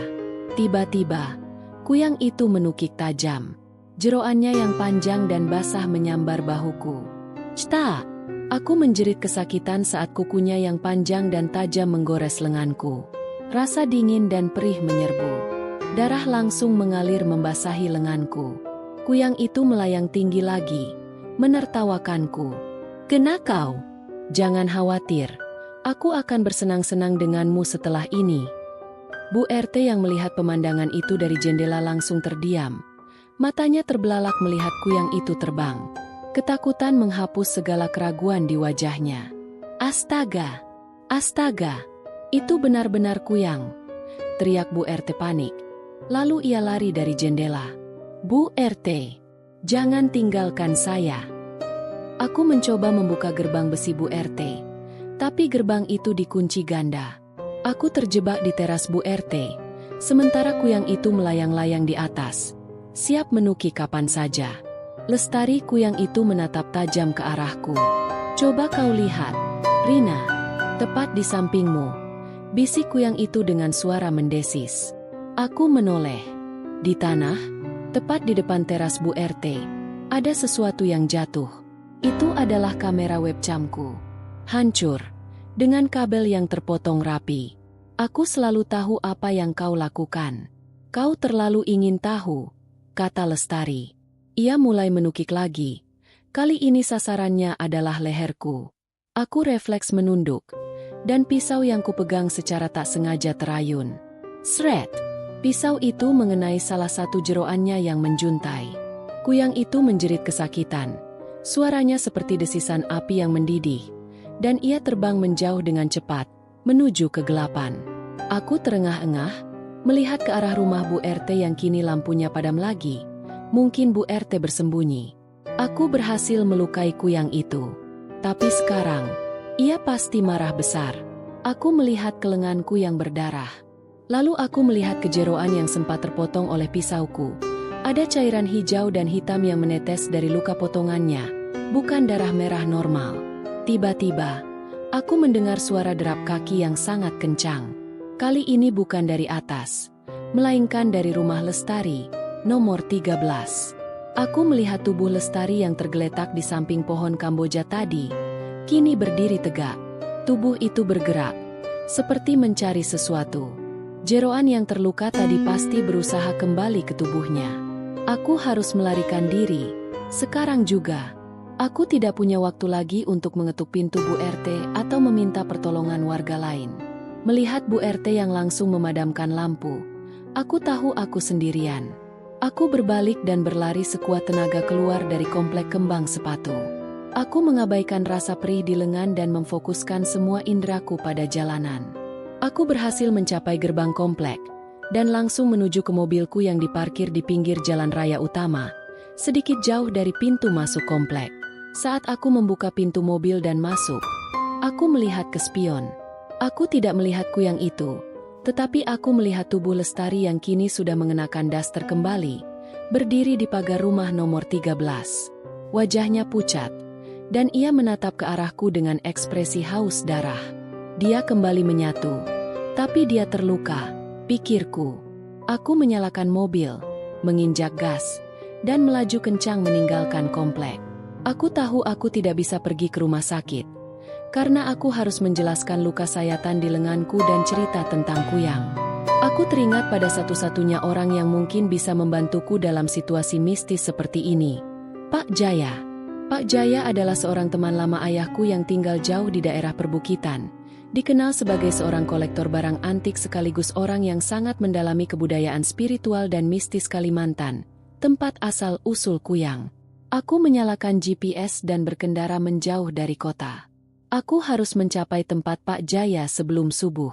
Tiba-tiba, kuyang itu menukik tajam. Jeroannya yang panjang dan basah menyambar bahuku. Cta! Aku menjerit kesakitan saat kukunya yang panjang dan tajam menggores lenganku. Rasa dingin dan perih menyerbu. Darah langsung mengalir membasahi lenganku. Kuyang itu melayang tinggi lagi, menertawakanku. Kena kau? Jangan khawatir, aku akan bersenang-senang denganmu setelah ini. Bu RT yang melihat pemandangan itu dari jendela langsung terdiam. Matanya terbelalak melihat kuyang itu terbang. Ketakutan menghapus segala keraguan di wajahnya. Astaga! Astaga! Itu benar-benar kuyang! Teriak Bu RT panik. Lalu ia lari dari jendela. Bu RT, jangan tinggalkan saya. Aku mencoba membuka gerbang besi Bu RT, tapi gerbang itu dikunci ganda. Aku terjebak di teras Bu RT, sementara kuyang itu melayang-layang di atas, siap menuki kapan saja. Lestari kuyang itu menatap tajam ke arahku. Coba kau lihat, Rina, tepat di sampingmu, bisik kuyang itu dengan suara mendesis. Aku menoleh. Di tanah, tepat di depan teras Bu RT, ada sesuatu yang jatuh. Itu adalah kamera webcamku. Hancur, dengan kabel yang terpotong rapi. Aku selalu tahu apa yang kau lakukan. Kau terlalu ingin tahu, kata Lestari. Ia mulai menukik lagi. Kali ini sasarannya adalah leherku. Aku refleks menunduk, dan pisau yang kupegang secara tak sengaja terayun. Sret! Pisau itu mengenai salah satu jeroannya yang menjuntai. Kuyang itu menjerit kesakitan. Suaranya seperti desisan api yang mendidih, dan ia terbang menjauh dengan cepat, menuju kegelapan. Aku terengah-engah, melihat ke arah rumah Bu RT yang kini lampunya padam lagi. Mungkin Bu RT bersembunyi. Aku berhasil melukai kuyang itu. Tapi sekarang, ia pasti marah besar. Aku melihat ke lenganku yang berdarah. Lalu aku melihat kejeroan yang sempat terpotong oleh pisauku. Ada cairan hijau dan hitam yang menetes dari luka potongannya, bukan darah merah normal. Tiba-tiba, aku mendengar suara derap kaki yang sangat kencang. Kali ini bukan dari atas, melainkan dari rumah Lestari, nomor 13. Aku melihat tubuh Lestari yang tergeletak di samping pohon Kamboja tadi, kini berdiri tegak. Tubuh itu bergerak, seperti mencari sesuatu. Jeroan yang terluka tadi pasti berusaha kembali ke tubuhnya. Aku harus melarikan diri, sekarang juga. Aku tidak punya waktu lagi untuk mengetuk pintu Bu RT atau meminta pertolongan warga lain. Melihat Bu RT yang langsung memadamkan lampu, aku tahu aku sendirian. Aku berbalik dan berlari sekuat tenaga keluar dari komplek kembang sepatu. Aku mengabaikan rasa perih di lengan dan memfokuskan semua indraku pada jalanan. Aku berhasil mencapai gerbang komplek, dan langsung menuju ke mobilku yang diparkir di pinggir jalan raya utama, sedikit jauh dari pintu masuk komplek. Saat aku membuka pintu mobil dan masuk, aku melihat ke spion. Aku tidak melihat kuyang itu, tetapi aku melihat tubuh Lestari yang kini sudah mengenakan daster kembali, berdiri di pagar rumah nomor 13. Wajahnya pucat, dan ia menatap ke arahku dengan ekspresi haus darah. Dia kembali menyatu, tapi dia terluka, pikirku. Aku menyalakan mobil, menginjak gas, dan melaju kencang meninggalkan komplek. Aku tahu aku tidak bisa pergi ke rumah sakit, karena aku harus menjelaskan luka sayatan di lenganku dan cerita tentang kuyang. Aku teringat pada satu-satunya orang yang mungkin bisa membantuku dalam situasi mistis seperti ini. Pak Jaya. Pak Jaya adalah seorang teman lama ayahku yang tinggal jauh di daerah perbukitan. Dikenal sebagai seorang kolektor barang antik sekaligus orang yang sangat mendalami kebudayaan spiritual dan mistis Kalimantan, tempat asal-usul kuyang. Aku menyalakan GPS dan berkendara menjauh dari kota. Aku harus mencapai tempat Pak Jaya sebelum subuh.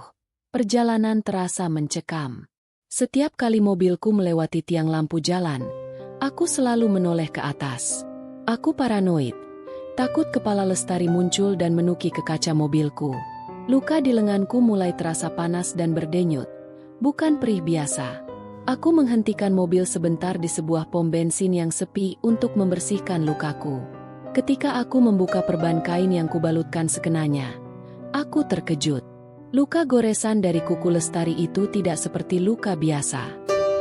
Perjalanan terasa mencekam. Setiap kali mobilku melewati tiang lampu jalan, aku selalu menoleh ke atas. Aku paranoid, takut kepala Lestari muncul dan menuki ke kaca mobilku. Luka di lenganku mulai terasa panas dan berdenyut, bukan perih biasa. Aku menghentikan mobil sebentar di sebuah pom bensin yang sepi untuk membersihkan lukaku. Ketika aku membuka perban kain yang kubalutkan sekenanya, aku terkejut. Luka goresan dari kuku Lestari itu tidak seperti luka biasa.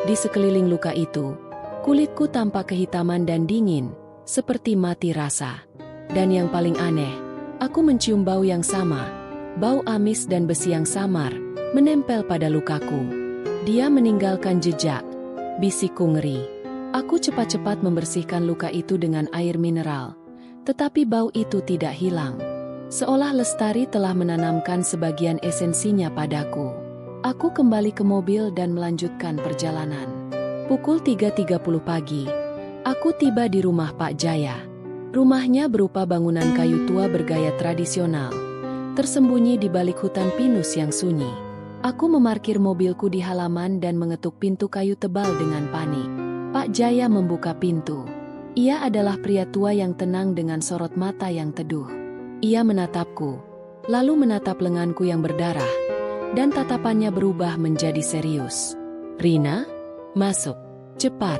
Di sekeliling luka itu, kulitku tampak kehitaman dan dingin, seperti mati rasa. Dan yang paling aneh, aku mencium bau yang sama. Bau amis dan besi yang samar, menempel pada lukaku. Dia meninggalkan jejak, bisikku ngeri. Aku cepat-cepat membersihkan luka itu dengan air mineral, tetapi bau itu tidak hilang. Seolah Lestari telah menanamkan sebagian esensinya padaku. Aku kembali ke mobil dan melanjutkan perjalanan. Pukul 3.30 pagi, aku tiba di rumah Pak Jaya. Rumahnya berupa bangunan kayu tua bergaya tradisional, tersembunyi di balik hutan pinus yang sunyi. Aku memarkir mobilku di halaman dan mengetuk pintu kayu tebal dengan panik. Pak Jaya membuka pintu. Ia adalah pria tua yang tenang dengan sorot mata yang teduh. Ia menatapku, lalu menatap lenganku yang berdarah, dan tatapannya berubah menjadi serius. "Rina, masuk, cepat,"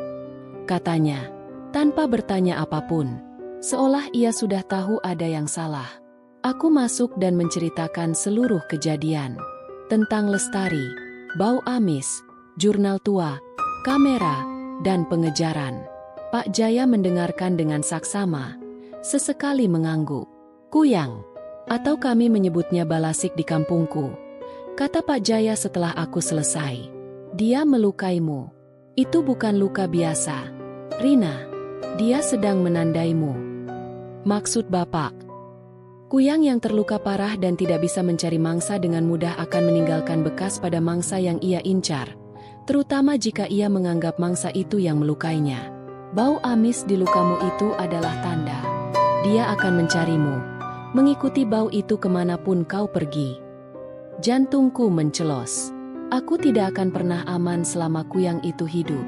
katanya, tanpa bertanya apapun, seolah ia sudah tahu ada yang salah. Aku masuk dan menceritakan seluruh kejadian. Tentang Lestari, bau amis, jurnal tua, kamera, dan pengejaran. Pak Jaya mendengarkan dengan saksama, sesekali mengangguk. "Kuyang, atau kami menyebutnya balasik di kampungku," kata Pak Jaya setelah aku selesai. "Dia melukaimu. Itu bukan luka biasa, Rina. Dia sedang menandaimu." "Maksud Bapak?" "Kuyang yang terluka parah dan tidak bisa mencari mangsa dengan mudah akan meninggalkan bekas pada mangsa yang ia incar, terutama jika ia menganggap mangsa itu yang melukainya. Bau amis di lukamu itu adalah tanda. Dia akan mencarimu, mengikuti bau itu kemanapun kau pergi." Jantungku mencelos. Aku tidak akan pernah aman selama kuyang itu hidup.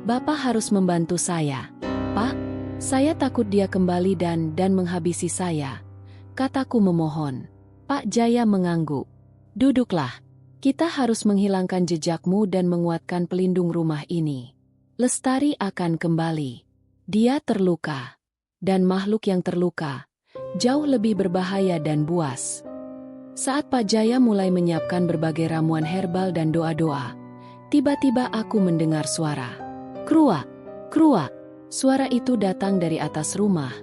"Bapak harus membantu saya, Pak. Saya takut dia kembali dan menghabisi saya," kataku memohon. Pak Jaya mengangguk. "Duduklah. Kita harus menghilangkan jejakmu dan menguatkan pelindung rumah ini. Lestari akan kembali. Dia terluka. Dan makhluk yang terluka jauh lebih berbahaya dan buas." Saat Pak Jaya mulai menyiapkan berbagai ramuan herbal dan doa-doa, tiba-tiba aku mendengar suara. Kruak, kruak. Suara itu datang dari atas rumah,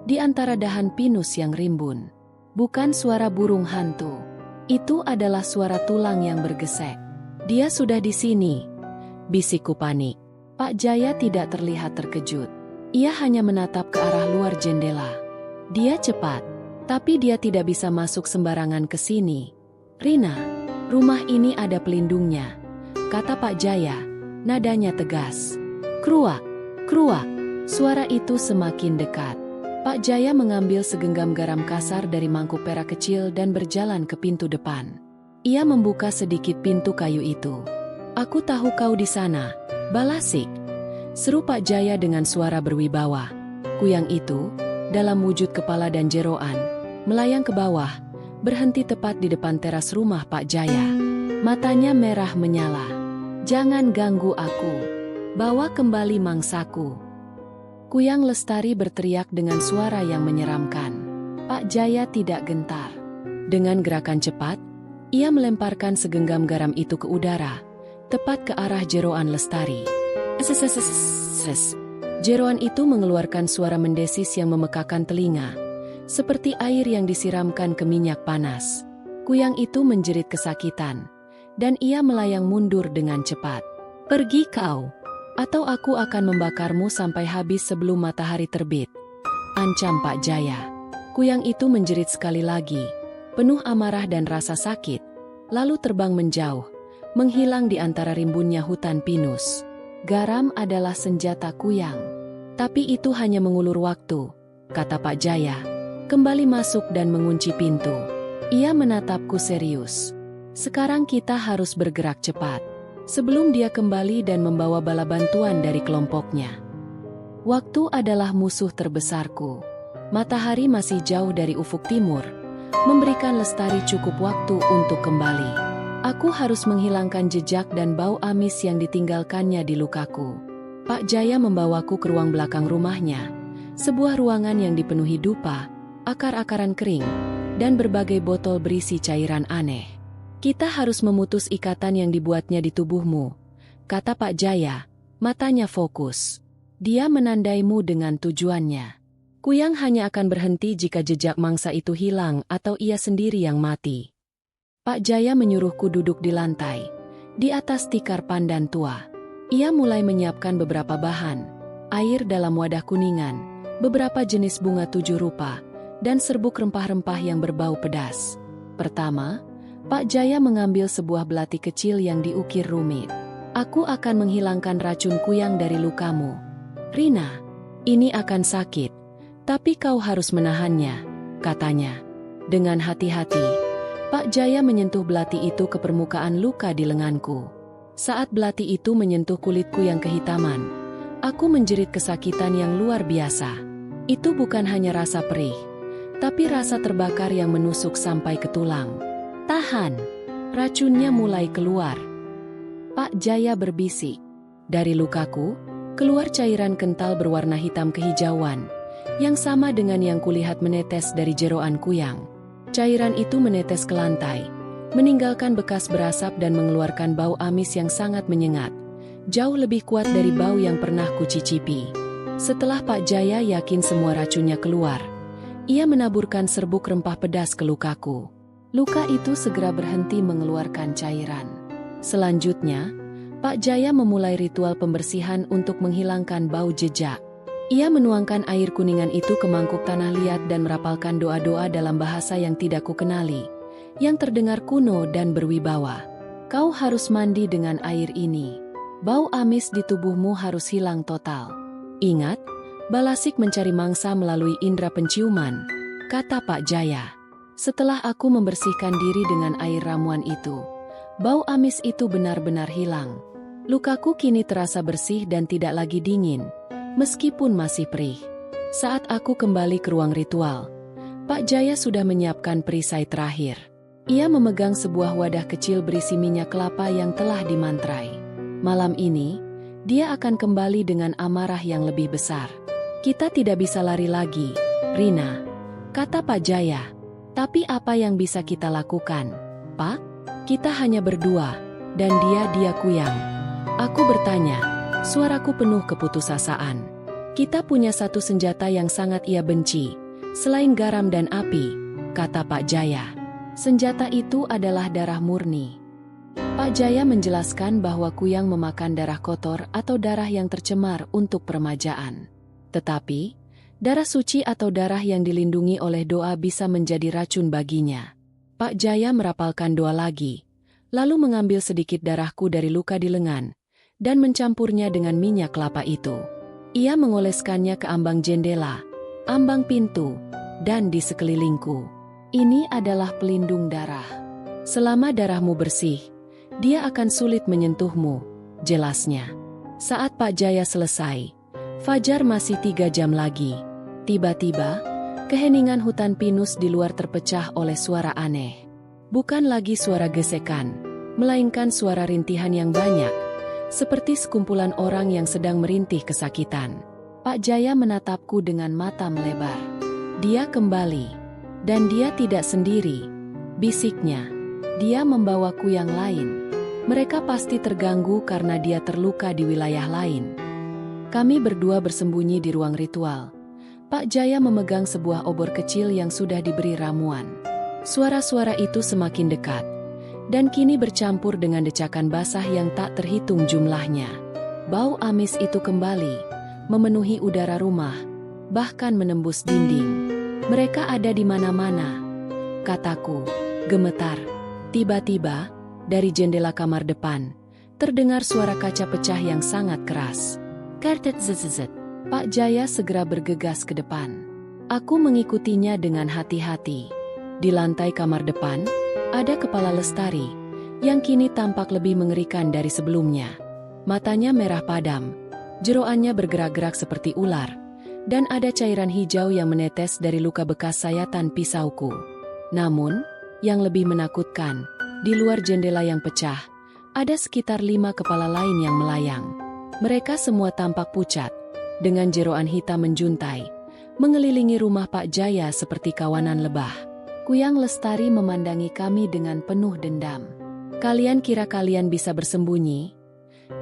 di antara dahan pinus yang rimbun. Bukan suara burung hantu. Itu adalah suara tulang yang bergesek. "Dia sudah di sini," bisikku panik. Pak Jaya tidak terlihat terkejut. Ia hanya menatap ke arah luar jendela. "Dia cepat. Tapi dia tidak bisa masuk sembarangan ke sini. Rina, rumah ini ada pelindungnya," kata Pak Jaya, nadanya tegas. Kruak, kruak. Suara itu semakin dekat. Pak Jaya mengambil segenggam garam kasar dari mangkuk perak kecil dan berjalan ke pintu depan. Ia membuka sedikit pintu kayu itu. "Aku tahu kau di sana, Balasik," seru Pak Jaya dengan suara berwibawa. Kuyang itu, dalam wujud kepala dan jeroan, melayang ke bawah, berhenti tepat di depan teras rumah Pak Jaya. Matanya merah menyala. "Jangan ganggu aku. Bawa kembali mangsaku." Kuyang Lestari berteriak dengan suara yang menyeramkan. Pak Jaya tidak gentar. Dengan gerakan cepat, ia melemparkan segenggam garam itu ke udara, tepat ke arah jeroan Lestari. "Ses-ses-ses-ses." Jeroan itu mengeluarkan suara mendesis yang memekakan telinga, seperti air yang disiramkan ke minyak panas. Kuyang itu menjerit kesakitan, dan ia melayang mundur dengan cepat. "Pergi kau, atau aku akan membakarmu sampai habis sebelum matahari terbit," ancam Pak Jaya. Kuyang itu menjerit sekali lagi, penuh amarah dan rasa sakit, lalu terbang menjauh, menghilang di antara rimbunnya hutan pinus. Garam adalah senjata kuyang. "Tapi itu hanya mengulur waktu," kata Pak Jaya, kembali masuk dan mengunci pintu. Ia menatapku serius. "Sekarang kita harus bergerak cepat, sebelum dia kembali dan membawa bala bantuan dari kelompoknya. Waktu adalah musuh terbesarku." Matahari masih jauh dari ufuk timur, memberikan Lestari cukup waktu untuk kembali. Aku harus menghilangkan jejak dan bau amis yang ditinggalkannya di lukaku. Pak Jaya membawaku ke ruang belakang rumahnya, sebuah ruangan yang dipenuhi dupa, akar-akaran kering, dan berbagai botol berisi cairan aneh. "Kita harus memutus ikatan yang dibuatnya di tubuhmu," kata Pak Jaya, matanya fokus. "Dia menandaimu dengan tujuannya. Kuyang hanya akan berhenti jika jejak mangsa itu hilang atau ia sendiri yang mati." Pak Jaya menyuruhku duduk di lantai, di atas tikar pandan tua. Ia mulai menyiapkan beberapa bahan, air dalam wadah kuningan, beberapa jenis bunga 7 rupa, dan serbuk rempah-rempah yang berbau pedas. Pertama, Pak Jaya mengambil sebuah belati kecil yang diukir rumit. Aku akan menghilangkan racun kuyang dari lukamu. Rina, ini akan sakit, tapi kau harus menahannya, katanya. Dengan hati-hati, Pak Jaya menyentuh belati itu ke permukaan luka di lenganku. Saat belati itu menyentuh kulitku yang kehitaman, aku menjerit kesakitan yang luar biasa. Itu bukan hanya rasa perih, tapi rasa terbakar yang menusuk sampai ke tulang. Tahan, racunnya mulai keluar. Pak Jaya berbisik. Dari lukaku, keluar cairan kental berwarna hitam kehijauan, yang sama dengan yang kulihat menetes dari jeroan kuyang. Cairan itu menetes ke lantai, meninggalkan bekas berasap dan mengeluarkan bau amis yang sangat menyengat, jauh lebih kuat dari bau yang pernah kucicipi. Setelah Pak Jaya yakin semua racunnya keluar, ia menaburkan serbuk rempah pedas ke lukaku. Luka itu segera berhenti mengeluarkan cairan. Selanjutnya, Pak Jaya memulai ritual pembersihan untuk menghilangkan bau jejak. Ia menuangkan air kuningan itu ke mangkuk tanah liat dan merapalkan doa-doa dalam bahasa yang tidak kukenali, yang terdengar kuno dan berwibawa. Kau harus mandi dengan air ini. Bau amis di tubuhmu harus hilang total. Ingat, Balasik mencari mangsa melalui indera penciuman, kata Pak Jaya. Setelah aku membersihkan diri dengan air ramuan itu, bau amis itu benar-benar hilang. Lukaku kini terasa bersih dan tidak lagi dingin, meskipun masih perih. Saat aku kembali ke ruang ritual, Pak Jaya sudah menyiapkan perisai terakhir. Ia memegang sebuah wadah kecil berisi minyak kelapa yang telah dimantrai. Malam ini, dia akan kembali dengan amarah yang lebih besar. Kita tidak bisa lari lagi, Rina, kata Pak Jaya. Tapi apa yang bisa kita lakukan, Pak? Kita hanya berdua, dan dia kuyang. Aku bertanya, suaraku penuh keputusasaan. Kita punya satu senjata yang sangat ia benci, selain garam dan api, kata Pak Jaya. Senjata itu adalah darah murni. Pak Jaya menjelaskan bahwa kuyang memakan darah kotor atau darah yang tercemar untuk peremajaan. Tetapi, darah suci atau darah yang dilindungi oleh doa bisa menjadi racun baginya. Pak Jaya merapalkan doa lagi, lalu mengambil sedikit darahku dari luka di lengan, dan mencampurnya dengan minyak kelapa itu. Ia mengoleskannya ke ambang jendela, ambang pintu, dan di sekelilingku. Ini adalah pelindung darah. Selama darahmu bersih, dia akan sulit menyentuhmu, jelasnya. Saat Pak Jaya selesai, fajar masih 3 jam lagi. Tiba-tiba, keheningan hutan pinus di luar terpecah oleh suara aneh. Bukan lagi suara gesekan, melainkan suara rintihan yang banyak, seperti sekumpulan orang yang sedang merintih kesakitan. Pak Jaya menatapku dengan mata melebar. Dia kembali, dan dia tidak sendiri, bisiknya. Dia membawa kuyang lain. Mereka pasti terganggu karena dia terluka di wilayah lain. Kami berdua bersembunyi di ruang ritual. Pak Jaya memegang sebuah obor kecil yang sudah diberi ramuan. Suara-suara itu semakin dekat, dan kini bercampur dengan decakan basah yang tak terhitung jumlahnya. Bau amis itu kembali, memenuhi udara rumah, bahkan menembus dinding. Mereka ada di mana-mana, kataku, gemetar. Tiba-tiba, dari jendela kamar depan, terdengar suara kaca pecah yang sangat keras. Kartet zzzz. Pak Jaya segera bergegas ke depan. Aku mengikutinya dengan hati-hati. Di lantai kamar depan, ada kepala Lestari, yang kini tampak lebih mengerikan dari sebelumnya. Matanya merah padam, jeroannya bergerak-gerak seperti ular, dan ada cairan hijau yang menetes dari luka bekas sayatan pisauku. Namun, yang lebih menakutkan, di luar jendela yang pecah, ada sekitar 5 kepala lain yang melayang. Mereka semua tampak pucat, dengan jeroan hitam menjuntai, mengelilingi rumah Pak Jaya seperti kawanan lebah. Kuyang Lestari memandangi kami dengan penuh dendam. Kalian kira kalian bisa bersembunyi?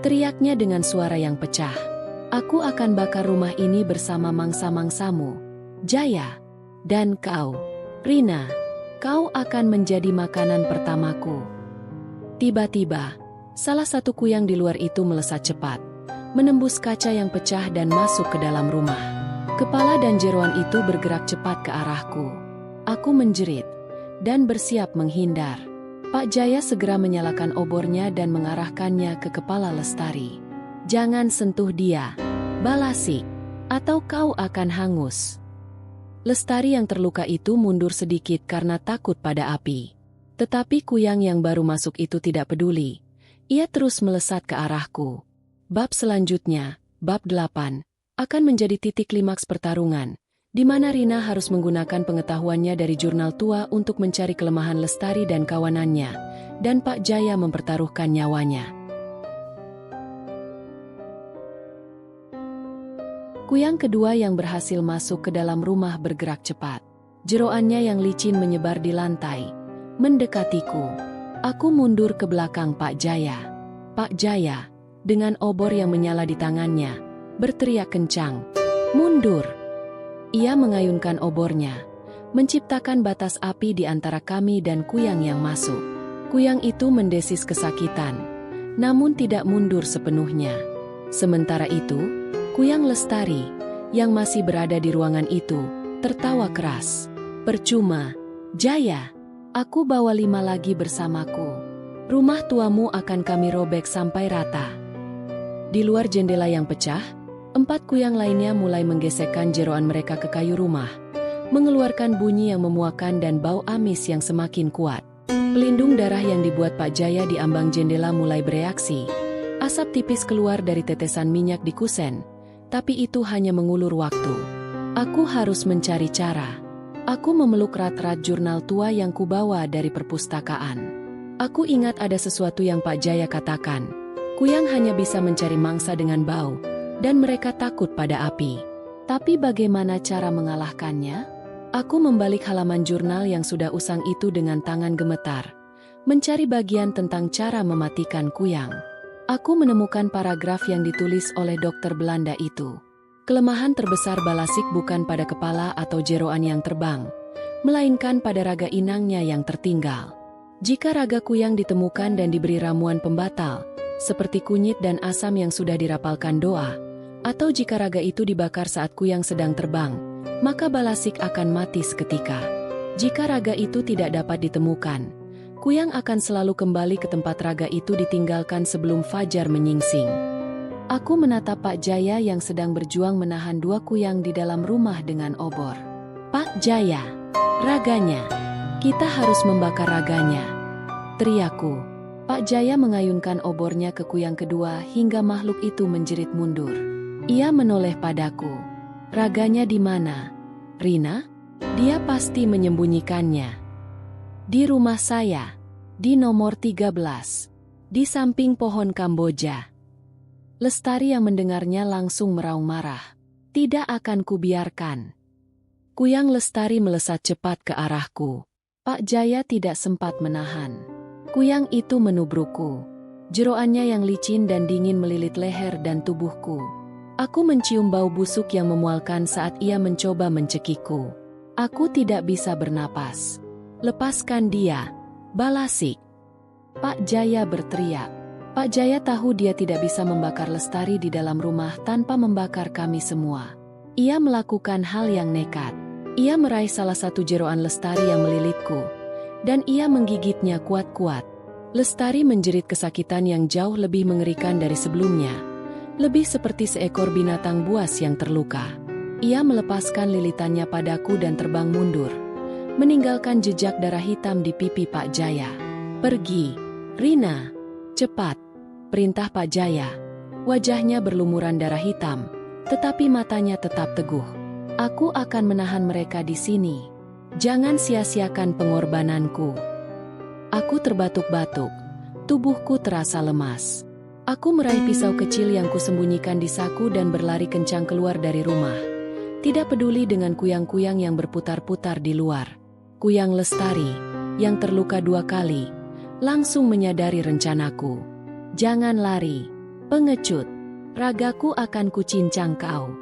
Teriaknya dengan suara yang pecah. Aku akan bakar rumah ini bersama mangsa-mangsamu, Jaya. Dan kau, Rina, kau akan menjadi makanan pertamaku. Tiba-tiba, salah satu kuyang di luar itu melesat cepat, menembus kaca yang pecah dan masuk ke dalam rumah. Kepala dan jeroan itu bergerak cepat ke arahku. Aku menjerit dan bersiap menghindar. Pak Jaya segera menyalakan obornya dan mengarahkannya ke kepala Lestari. "Jangan sentuh dia, Balasik, atau kau akan hangus." Lestari yang terluka itu mundur sedikit karena takut pada api. Tetapi Kuyang yang baru masuk itu tidak peduli. Ia terus melesat ke arahku. Bab selanjutnya, bab 8, akan menjadi titik klimaks pertarungan, di mana Rina harus menggunakan pengetahuannya dari jurnal tua untuk mencari kelemahan Lestari dan kawanannya, dan Pak Jaya mempertaruhkan nyawanya. Kuyang kedua yang berhasil masuk ke dalam rumah bergerak cepat. Jeroannya yang licin menyebar di lantai, mendekatiku. Aku mundur ke belakang Pak Jaya. Pak Jaya, dengan obor yang menyala di tangannya, berteriak kencang, "Mundur!" Ia mengayunkan obornya, menciptakan batas api di antara kami dan Kuyang yang masuk. Kuyang itu mendesis kesakitan, namun tidak mundur sepenuhnya. Sementara itu, Kuyang Lestari, yang masih berada di ruangan itu, tertawa keras. "Percuma, Jaya. Aku bawa 5 lagi bersamaku. Rumah tuamu akan kami robek sampai rata." Di luar jendela yang pecah, 4 kuyang lainnya mulai menggesekkan jeroan mereka ke kayu rumah, mengeluarkan bunyi yang memuakkan dan bau amis yang semakin kuat. Pelindung darah yang dibuat Pak Jaya di ambang jendela mulai bereaksi. Asap tipis keluar dari tetesan minyak di kusen, tapi itu hanya mengulur waktu. Aku harus mencari cara. Aku memeluk rat-rat jurnal tua yang kubawa dari perpustakaan. Aku ingat ada sesuatu yang Pak Jaya katakan. Kuyang hanya bisa mencari mangsa dengan bau, dan mereka takut pada api. Tapi bagaimana cara mengalahkannya? Aku membalik halaman jurnal yang sudah usang itu dengan tangan gemetar, mencari bagian tentang cara mematikan kuyang. Aku menemukan paragraf yang ditulis oleh dokter Belanda itu. Kelemahan terbesar Balasik bukan pada kepala atau jeroan yang terbang, melainkan pada raga inangnya yang tertinggal. Jika raga kuyang ditemukan dan diberi ramuan pembatal, seperti kunyit dan asam yang sudah dirapalkan doa, atau jika raga itu dibakar saat kuyang sedang terbang, maka Balasik akan mati seketika. Jika raga itu tidak dapat ditemukan, kuyang akan selalu kembali ke tempat raga itu ditinggalkan sebelum fajar menyingsing. Aku menatap Pak Jaya yang sedang berjuang menahan 2 kuyang di dalam rumah dengan obor. "Pak Jaya, raganya. Kita harus membakar raganya," teriakku. Pak Jaya mengayunkan obornya ke kuyang kedua hingga makhluk itu menjerit mundur. Ia menoleh padaku. "Raganya di mana, Rina?" "Dia pasti menyembunyikannya di rumah saya, di nomor 13, di samping pohon Kamboja." Lestari yang mendengarnya langsung meraung marah. "Tidak akan kubiarkan." Kuyang Lestari melesat cepat ke arahku. Pak Jaya tidak sempat menahan. Kuyang itu menubrukku. Jeroannya yang licin dan dingin melilit leher dan tubuhku. Aku mencium bau busuk yang memualkan saat ia mencoba mencekikku. Aku tidak bisa bernapas. "Lepaskan dia, Balasik!" Pak Jaya berteriak. Pak Jaya tahu dia tidak bisa membakar Lestari di dalam rumah tanpa membakar kami semua. Ia melakukan hal yang nekat. Ia meraih salah satu jeroan Lestari yang melilitku, dan ia menggigitnya kuat-kuat. Lestari menjerit kesakitan yang jauh lebih mengerikan dari sebelumnya, lebih seperti seekor binatang buas yang terluka. Ia melepaskan lilitannya padaku dan terbang mundur, meninggalkan jejak darah hitam di pipi Pak Jaya. "Pergi, Rina, cepat," perintah Pak Jaya. Wajahnya berlumuran darah hitam, tetapi matanya tetap teguh. "Aku akan menahan mereka di sini. Jangan sia-siakan pengorbananku." Aku terbatuk-batuk, tubuhku terasa lemas. Aku meraih pisau kecil yang kusembunyikan di saku dan berlari kencang keluar dari rumah. Tidak peduli dengan kuyang-kuyang yang berputar-putar di luar. Kuyang Lestari, yang terluka 2 kali, langsung menyadari rencanaku. "Jangan lari, pengecut. Ragaku akan kucincang kau."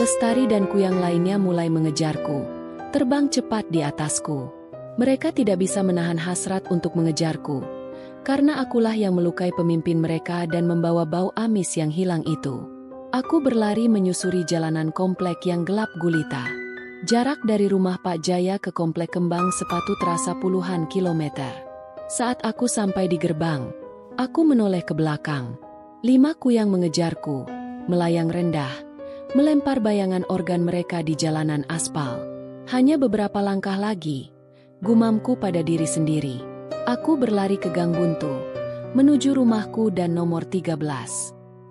Lestari dan kuyang lainnya mulai mengejarku, terbang cepat di atasku. Mereka tidak bisa menahan hasrat untuk mengejarku, karena akulah yang melukai pemimpin mereka dan membawa bau amis yang hilang itu. Aku berlari menyusuri jalanan komplek yang gelap gulita. Jarak dari rumah Pak Jaya ke komplek kembang sepatu terasa puluhan kilometer. Saat aku sampai di gerbang, aku menoleh ke belakang. 5 kuyang mengejarku, melayang rendah, melempar bayangan organ mereka di jalanan aspal. Hanya beberapa langkah lagi, gumamku pada diri sendiri. Aku berlari ke gang buntu, menuju rumahku dan nomor 13.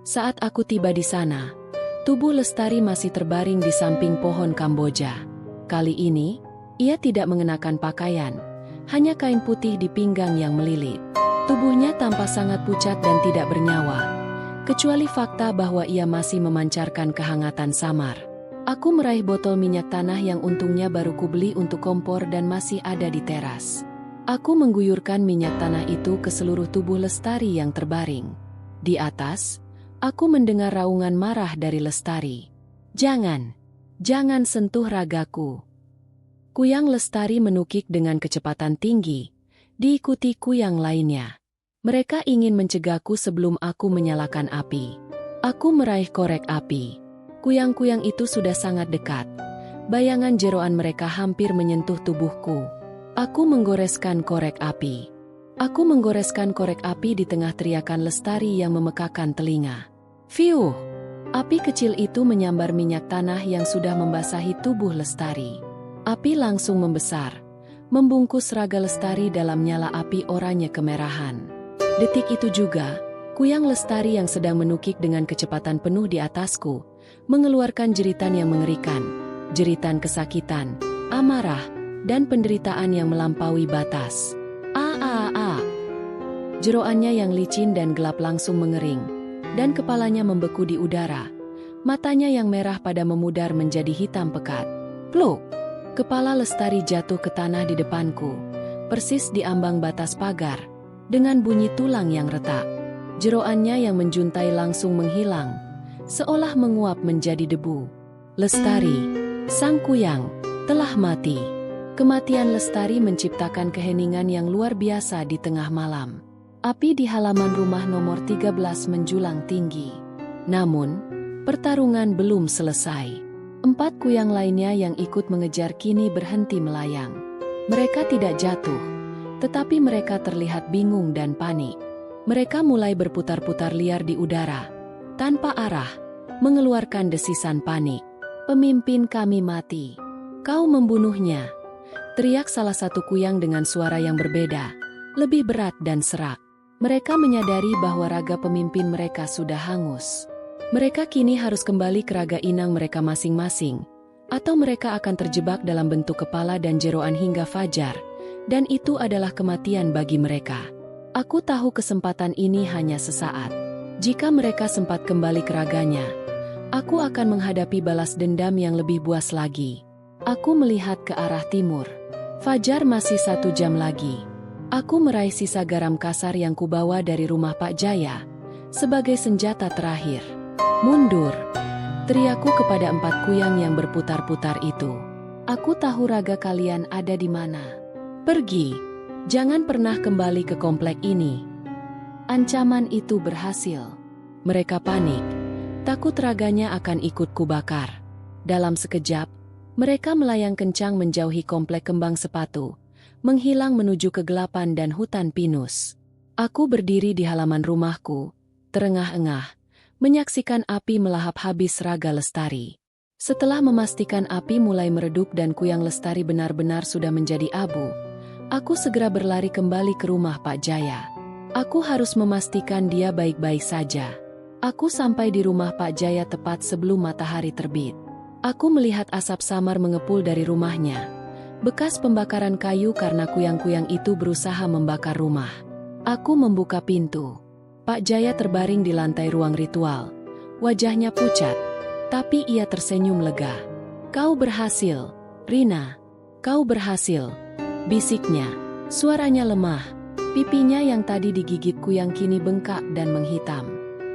Saat aku tiba di sana, tubuh Lestari masih terbaring di samping pohon Kamboja. Kali ini, ia tidak mengenakan pakaian, hanya kain putih di pinggang yang melilit. Tubuhnya tampak sangat pucat dan tidak bernyawa, kecuali fakta bahwa ia masih memancarkan kehangatan samar. Aku meraih botol minyak tanah yang untungnya baru kubeli untuk kompor dan masih ada di teras. Aku mengguyurkan minyak tanah itu ke seluruh tubuh Lestari yang terbaring. Di atas, aku mendengar raungan marah dari Lestari. Jangan sentuh ragaku." Kuyang Lestari menukik dengan kecepatan tinggi, diikuti kuyang lainnya. Mereka ingin mencegahku sebelum aku menyalakan api. Aku meraih korek api. Kuyang-kuyang itu sudah sangat dekat. Bayangan jeroan mereka hampir menyentuh tubuhku. Aku menggoreskan korek api. Aku menggoreskan korek api di tengah teriakan Lestari yang memekakan telinga. Fiuh! Api kecil itu menyambar minyak tanah yang sudah membasahi tubuh Lestari. Api langsung membesar, membungkus raga Lestari dalam nyala api oranye kemerahan. Detik itu juga, kuyang Lestari yang sedang menukik dengan kecepatan penuh di atasku, mengeluarkan jeritan yang mengerikan, jeritan kesakitan, amarah, dan penderitaan yang melampaui batas. Jeroannya yang licin dan gelap langsung mengering, dan kepalanya membeku di udara. Matanya yang merah pada memudar menjadi hitam pekat. Pluk! Kepala Lestari jatuh ke tanah di depanku, persis di ambang batas pagar, dengan bunyi tulang yang retak. Jeroannya yang menjuntai langsung menghilang, seolah menguap menjadi debu. Lestari, sang kuyang, telah mati. Kematian Lestari menciptakan keheningan yang luar biasa di tengah malam. Api di halaman rumah nomor 13 menjulang tinggi. Namun, pertarungan belum selesai. 4 kuyang lainnya yang ikut mengejar kini berhenti melayang. Mereka tidak jatuh, tetapi mereka terlihat bingung dan panik. Mereka mulai berputar-putar liar di udara, tanpa arah, mengeluarkan desisan panik. "Pemimpin kami mati. Kau membunuhnya!" teriak salah satu kuyang dengan suara yang berbeda, lebih berat dan serak. Mereka menyadari bahwa raga pemimpin mereka sudah hangus. Mereka kini harus kembali ke raga inang mereka masing-masing, atau mereka akan terjebak dalam bentuk kepala dan jeroan hingga fajar, dan itu adalah kematian bagi mereka. Aku tahu kesempatan ini hanya sesaat. Jika mereka sempat kembali ke raganya, aku akan menghadapi balas dendam yang lebih buas lagi. Aku melihat ke arah timur. Fajar masih 1 jam lagi. Aku meraih sisa garam kasar yang kubawa dari rumah Pak Jaya, sebagai senjata terakhir. "Mundur!" teriakku kepada 4 kuyang yang berputar-putar itu. "Aku tahu raga kalian ada di mana. Pergi! Jangan pernah kembali ke komplek ini." Ancaman itu berhasil. Mereka panik, takut raganya akan ikut kubakar. Dalam sekejap, mereka melayang kencang menjauhi komplek kembang sepatu, menghilang menuju kegelapan dan hutan pinus. Aku berdiri di halaman rumahku, terengah-engah, menyaksikan api melahap habis raga Lestari. Setelah memastikan api mulai meredup dan kuyang Lestari benar-benar sudah menjadi abu, aku segera berlari kembali ke rumah Pak Jaya. Aku harus memastikan dia baik-baik saja. Aku sampai di rumah Pak Jaya tepat sebelum matahari terbit. Aku melihat asap samar mengepul dari rumahnya, bekas pembakaran kayu karena kuyang-kuyang itu berusaha membakar rumah. Aku membuka pintu. Pak Jaya terbaring di lantai ruang ritual. Wajahnya pucat, tapi ia tersenyum lega. "Kau berhasil, Rina. Kau berhasil," bisiknya. Suaranya lemah. Pipinya yang tadi digigit kuyang kini bengkak dan menghitam.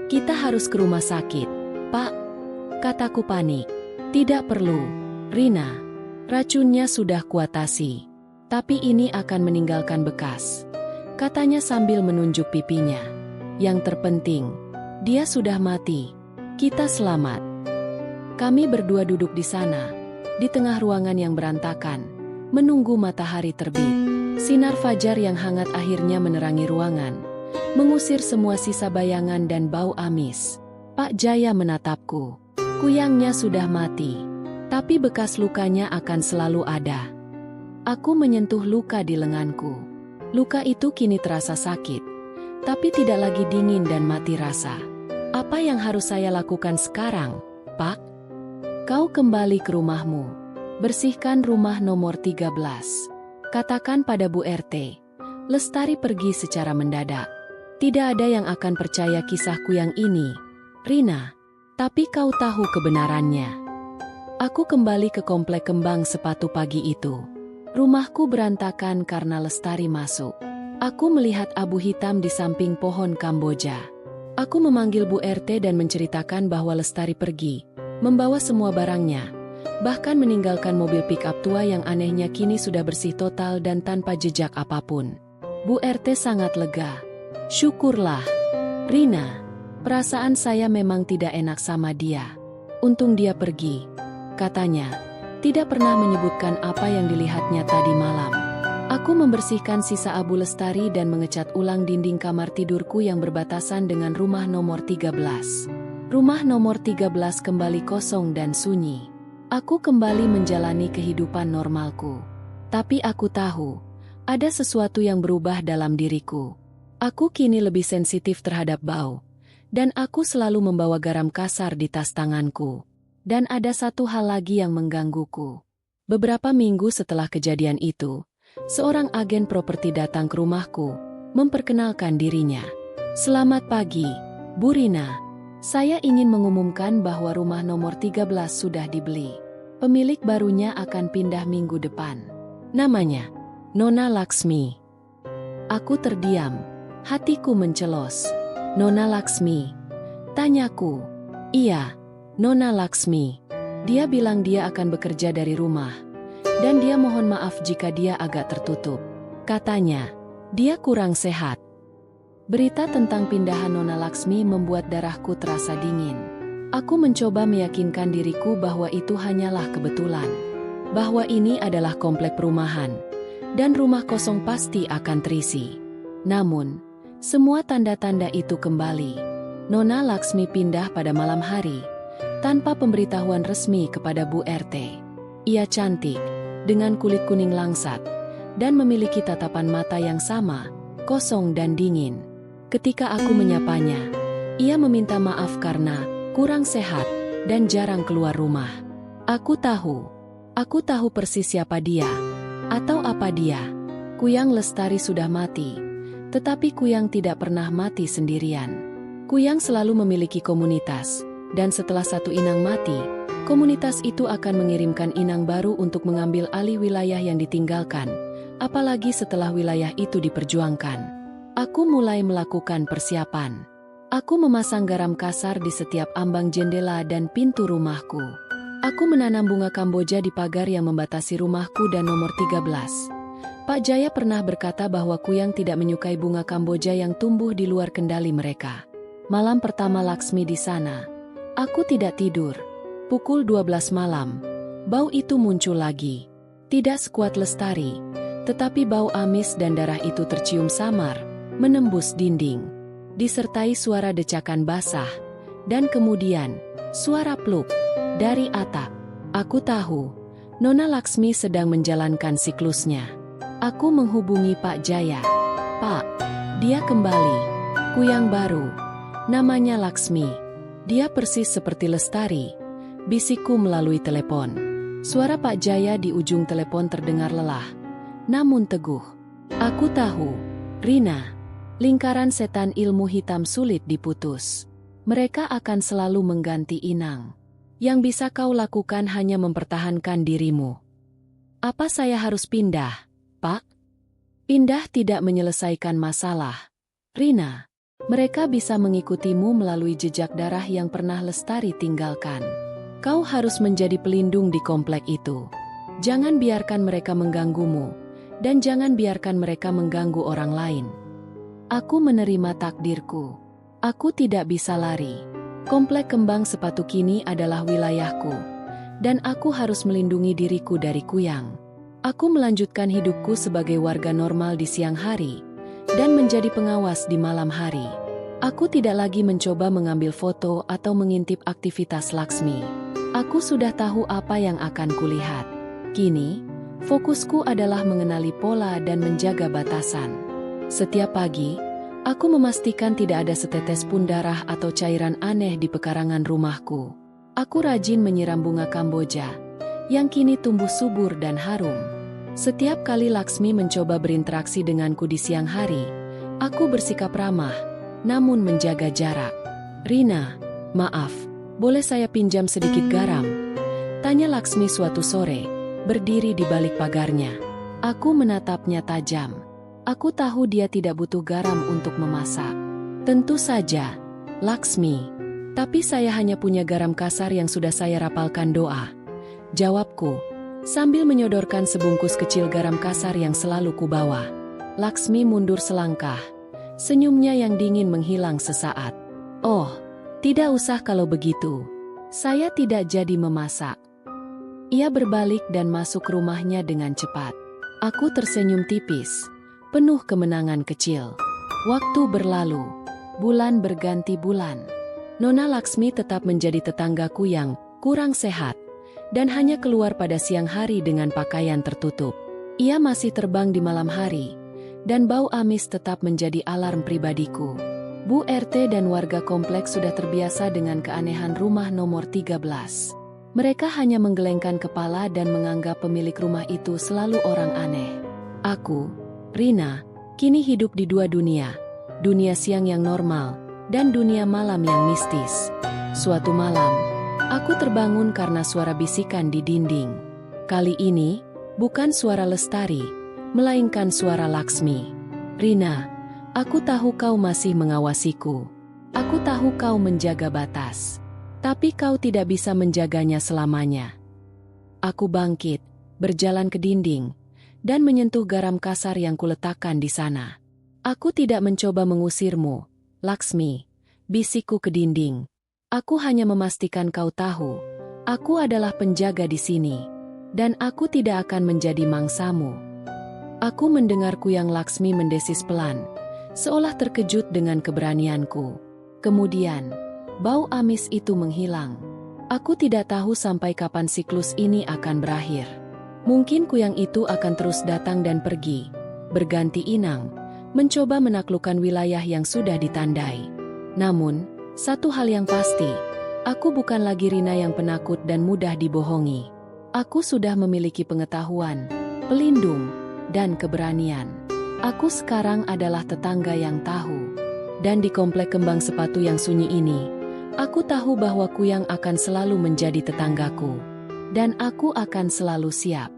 "Kita harus ke rumah sakit, Pak," kataku panik. "Tidak perlu, Rina. Racunnya sudah kuatasi. Tapi ini akan meninggalkan bekas," katanya sambil menunjuk pipinya. "Yang terpenting, dia sudah mati. Kita selamat." Kami berdua duduk di sana, di tengah ruangan yang berantakan, menunggu matahari terbit. Sinar fajar yang hangat akhirnya menerangi ruangan, mengusir semua sisa bayangan dan bau amis. Pak Jaya menatapku. Kuyangnya sudah mati, tapi bekas lukanya akan selalu ada. Aku menyentuh luka di lenganku. Luka itu kini terasa sakit, tapi tidak lagi dingin dan mati rasa. Apa yang harus saya lakukan sekarang, Pak? Kau kembali ke rumahmu. Bersihkan rumah nomor 13. Katakan pada Bu RT. Lestari pergi secara mendadak. Tidak ada yang akan percaya kisahku yang ini, Rina. Tapi kau tahu kebenarannya. Aku kembali ke komplek kembang sepatu pagi itu. Rumahku berantakan karena Lestari masuk. Aku melihat abu hitam di samping pohon Kamboja. Aku memanggil Bu RT dan menceritakan bahwa Lestari pergi, membawa semua barangnya, bahkan meninggalkan mobil pick-up tua yang anehnya kini sudah bersih total dan tanpa jejak apapun. Bu RT sangat lega. Syukurlah, Rina. Perasaan saya memang tidak enak sama dia. Untung dia pergi. Katanya, tidak pernah menyebutkan apa yang dilihatnya tadi malam. Aku membersihkan sisa abu Lestari dan mengecat ulang dinding kamar tidurku yang berbatasan dengan rumah nomor 13. Rumah nomor 13 kembali kosong dan sunyi. Aku kembali menjalani kehidupan normalku. Tapi aku tahu, ada sesuatu yang berubah dalam diriku. Aku kini lebih sensitif terhadap bau. Dan aku selalu membawa garam kasar di tas tanganku. Dan ada satu hal lagi yang menggangguku. Beberapa minggu setelah kejadian itu, seorang agen properti datang ke rumahku, memperkenalkan dirinya. Selamat pagi, Bu Rina. Saya ingin mengumumkan bahwa rumah nomor 13 sudah dibeli. Pemilik barunya akan pindah minggu depan. Namanya, Nona Laksmi. Aku terdiam, hatiku mencelos. Nona Laksmi? Tanyaku. Iya, Nona Laksmi. Dia bilang dia akan bekerja dari rumah. Dan dia mohon maaf jika dia agak tertutup. Katanya, dia kurang sehat. Berita tentang pindahan Nona Laksmi membuat darahku terasa dingin. Aku mencoba meyakinkan diriku bahwa itu hanyalah kebetulan. Bahwa ini adalah komplek perumahan. Dan rumah kosong pasti akan terisi. Namun, semua tanda-tanda itu kembali. Nona Laksmi pindah pada malam hari, tanpa pemberitahuan resmi kepada Bu RT. Ia cantik, dengan kulit kuning langsat, dan memiliki tatapan mata yang sama, kosong dan dingin. Ketika aku menyapanya, ia meminta maaf karena kurang sehat dan jarang keluar rumah. Aku tahu persis siapa dia, atau apa dia. Kuyang Lestari sudah mati. Tetapi Kuyang tidak pernah mati sendirian. Kuyang selalu memiliki komunitas, dan setelah satu inang mati, komunitas itu akan mengirimkan inang baru untuk mengambil alih wilayah yang ditinggalkan, apalagi setelah wilayah itu diperjuangkan. Aku mulai melakukan persiapan. Aku memasang garam kasar di setiap ambang jendela dan pintu rumahku. Aku menanam bunga Kamboja di pagar yang membatasi rumahku dan nomor 13. Pak Jaya pernah berkata bahwa Kuyang tidak menyukai bunga Kamboja yang tumbuh di luar kendali mereka. Malam pertama Laksmi di sana, aku tidak tidur. Pukul 12 malam, bau itu muncul lagi. Tidak sekuat Lestari, tetapi bau amis dan darah itu tercium samar, menembus dinding. Disertai suara decakan basah, dan kemudian, suara pluk, dari atap. Aku tahu, Nona Laksmi sedang menjalankan siklusnya. Aku menghubungi Pak Jaya. Pak, dia kembali. Kuyang baru. Namanya Laksmi. Dia persis seperti Lestari. Bisikku melalui telepon. Suara Pak Jaya di ujung telepon terdengar lelah, namun teguh. Aku tahu, Rina. Lingkaran setan ilmu hitam sulit diputus. Mereka akan selalu mengganti inang. Yang bisa kau lakukan hanya mempertahankan dirimu. Apa saya harus pindah? Pak? Pindah tidak menyelesaikan masalah. Rina, mereka bisa mengikutimu melalui jejak darah yang pernah Lestari tinggalkan. Kau harus menjadi pelindung di komplek itu. Jangan biarkan mereka mengganggumu, dan jangan biarkan mereka mengganggu orang lain. Aku menerima takdirku. Aku tidak bisa lari. Komplek kembang sepatu kini adalah wilayahku, dan aku harus melindungi diriku dari Kuyang. Aku melanjutkan hidupku sebagai warga normal di siang hari, dan menjadi pengawas di malam hari. Aku tidak lagi mencoba mengambil foto atau mengintip aktivitas Laksmi. Aku sudah tahu apa yang akan kulihat. Kini, fokusku adalah mengenali pola dan menjaga batasan. Setiap pagi, aku memastikan tidak ada setetes pun darah atau cairan aneh di pekarangan rumahku. Aku rajin menyiram bunga Kamboja, yang kini tumbuh subur dan harum. Setiap kali Laksmi mencoba berinteraksi denganku di siang hari, aku bersikap ramah, namun menjaga jarak. "Rina, maaf, boleh saya pinjam sedikit garam?" tanya Laksmi suatu sore, berdiri di balik pagarnya. Aku menatapnya tajam. Aku tahu dia tidak butuh garam untuk memasak. "Tentu saja, Laksmi. Tapi saya hanya punya garam kasar yang sudah saya rapalkan doa," jawabku, sambil menyodorkan sebungkus kecil garam kasar yang selalu kubawa. Laksmi mundur selangkah. Senyumnya yang dingin menghilang sesaat. "Oh, tidak usah kalau begitu. Saya tidak jadi memasak." Ia berbalik dan masuk rumahnya dengan cepat. Aku tersenyum tipis, penuh kemenangan kecil. Waktu berlalu, bulan berganti bulan. Nona Laksmi tetap menjadi tetanggaku yang kurang sehat, dan hanya keluar pada siang hari dengan pakaian tertutup. Ia masih terbang di malam hari, dan bau amis tetap menjadi alarm pribadiku. Bu RT dan warga kompleks sudah terbiasa dengan keanehan rumah nomor 13. Mereka hanya menggelengkan kepala dan menganggap pemilik rumah itu selalu orang aneh. Aku, Rina, kini hidup di dua dunia. Dunia siang yang normal, dan dunia malam yang mistis. Suatu malam, aku terbangun karena suara bisikan di dinding. Kali ini, bukan suara Lestari, melainkan suara Laksmi. "Rina, aku tahu kau masih mengawasiku. Aku tahu kau menjaga batas. Tapi kau tidak bisa menjaganya selamanya." Aku bangkit, berjalan ke dinding, dan menyentuh garam kasar yang kuletakkan di sana. "Aku tidak mencoba mengusirmu, Laksmi," bisikku ke dinding. "Aku hanya memastikan kau tahu, aku adalah penjaga di sini, dan aku tidak akan menjadi mangsamu." Aku mendengar kuyang Laksmi mendesis pelan, seolah terkejut dengan keberanianku. Kemudian, bau amis itu menghilang. Aku tidak tahu sampai kapan siklus ini akan berakhir. Mungkin kuyang itu akan terus datang dan pergi, berganti inang, mencoba menaklukkan wilayah yang sudah ditandai. Namun, satu hal yang pasti, aku bukan lagi Rina yang penakut dan mudah dibohongi. Aku sudah memiliki pengetahuan, pelindung, dan keberanian. Aku sekarang adalah tetangga yang tahu. Dan di komplek kembang sepatu yang sunyi ini, aku tahu bahwa kuyang akan selalu menjadi tetanggaku. Dan aku akan selalu siap.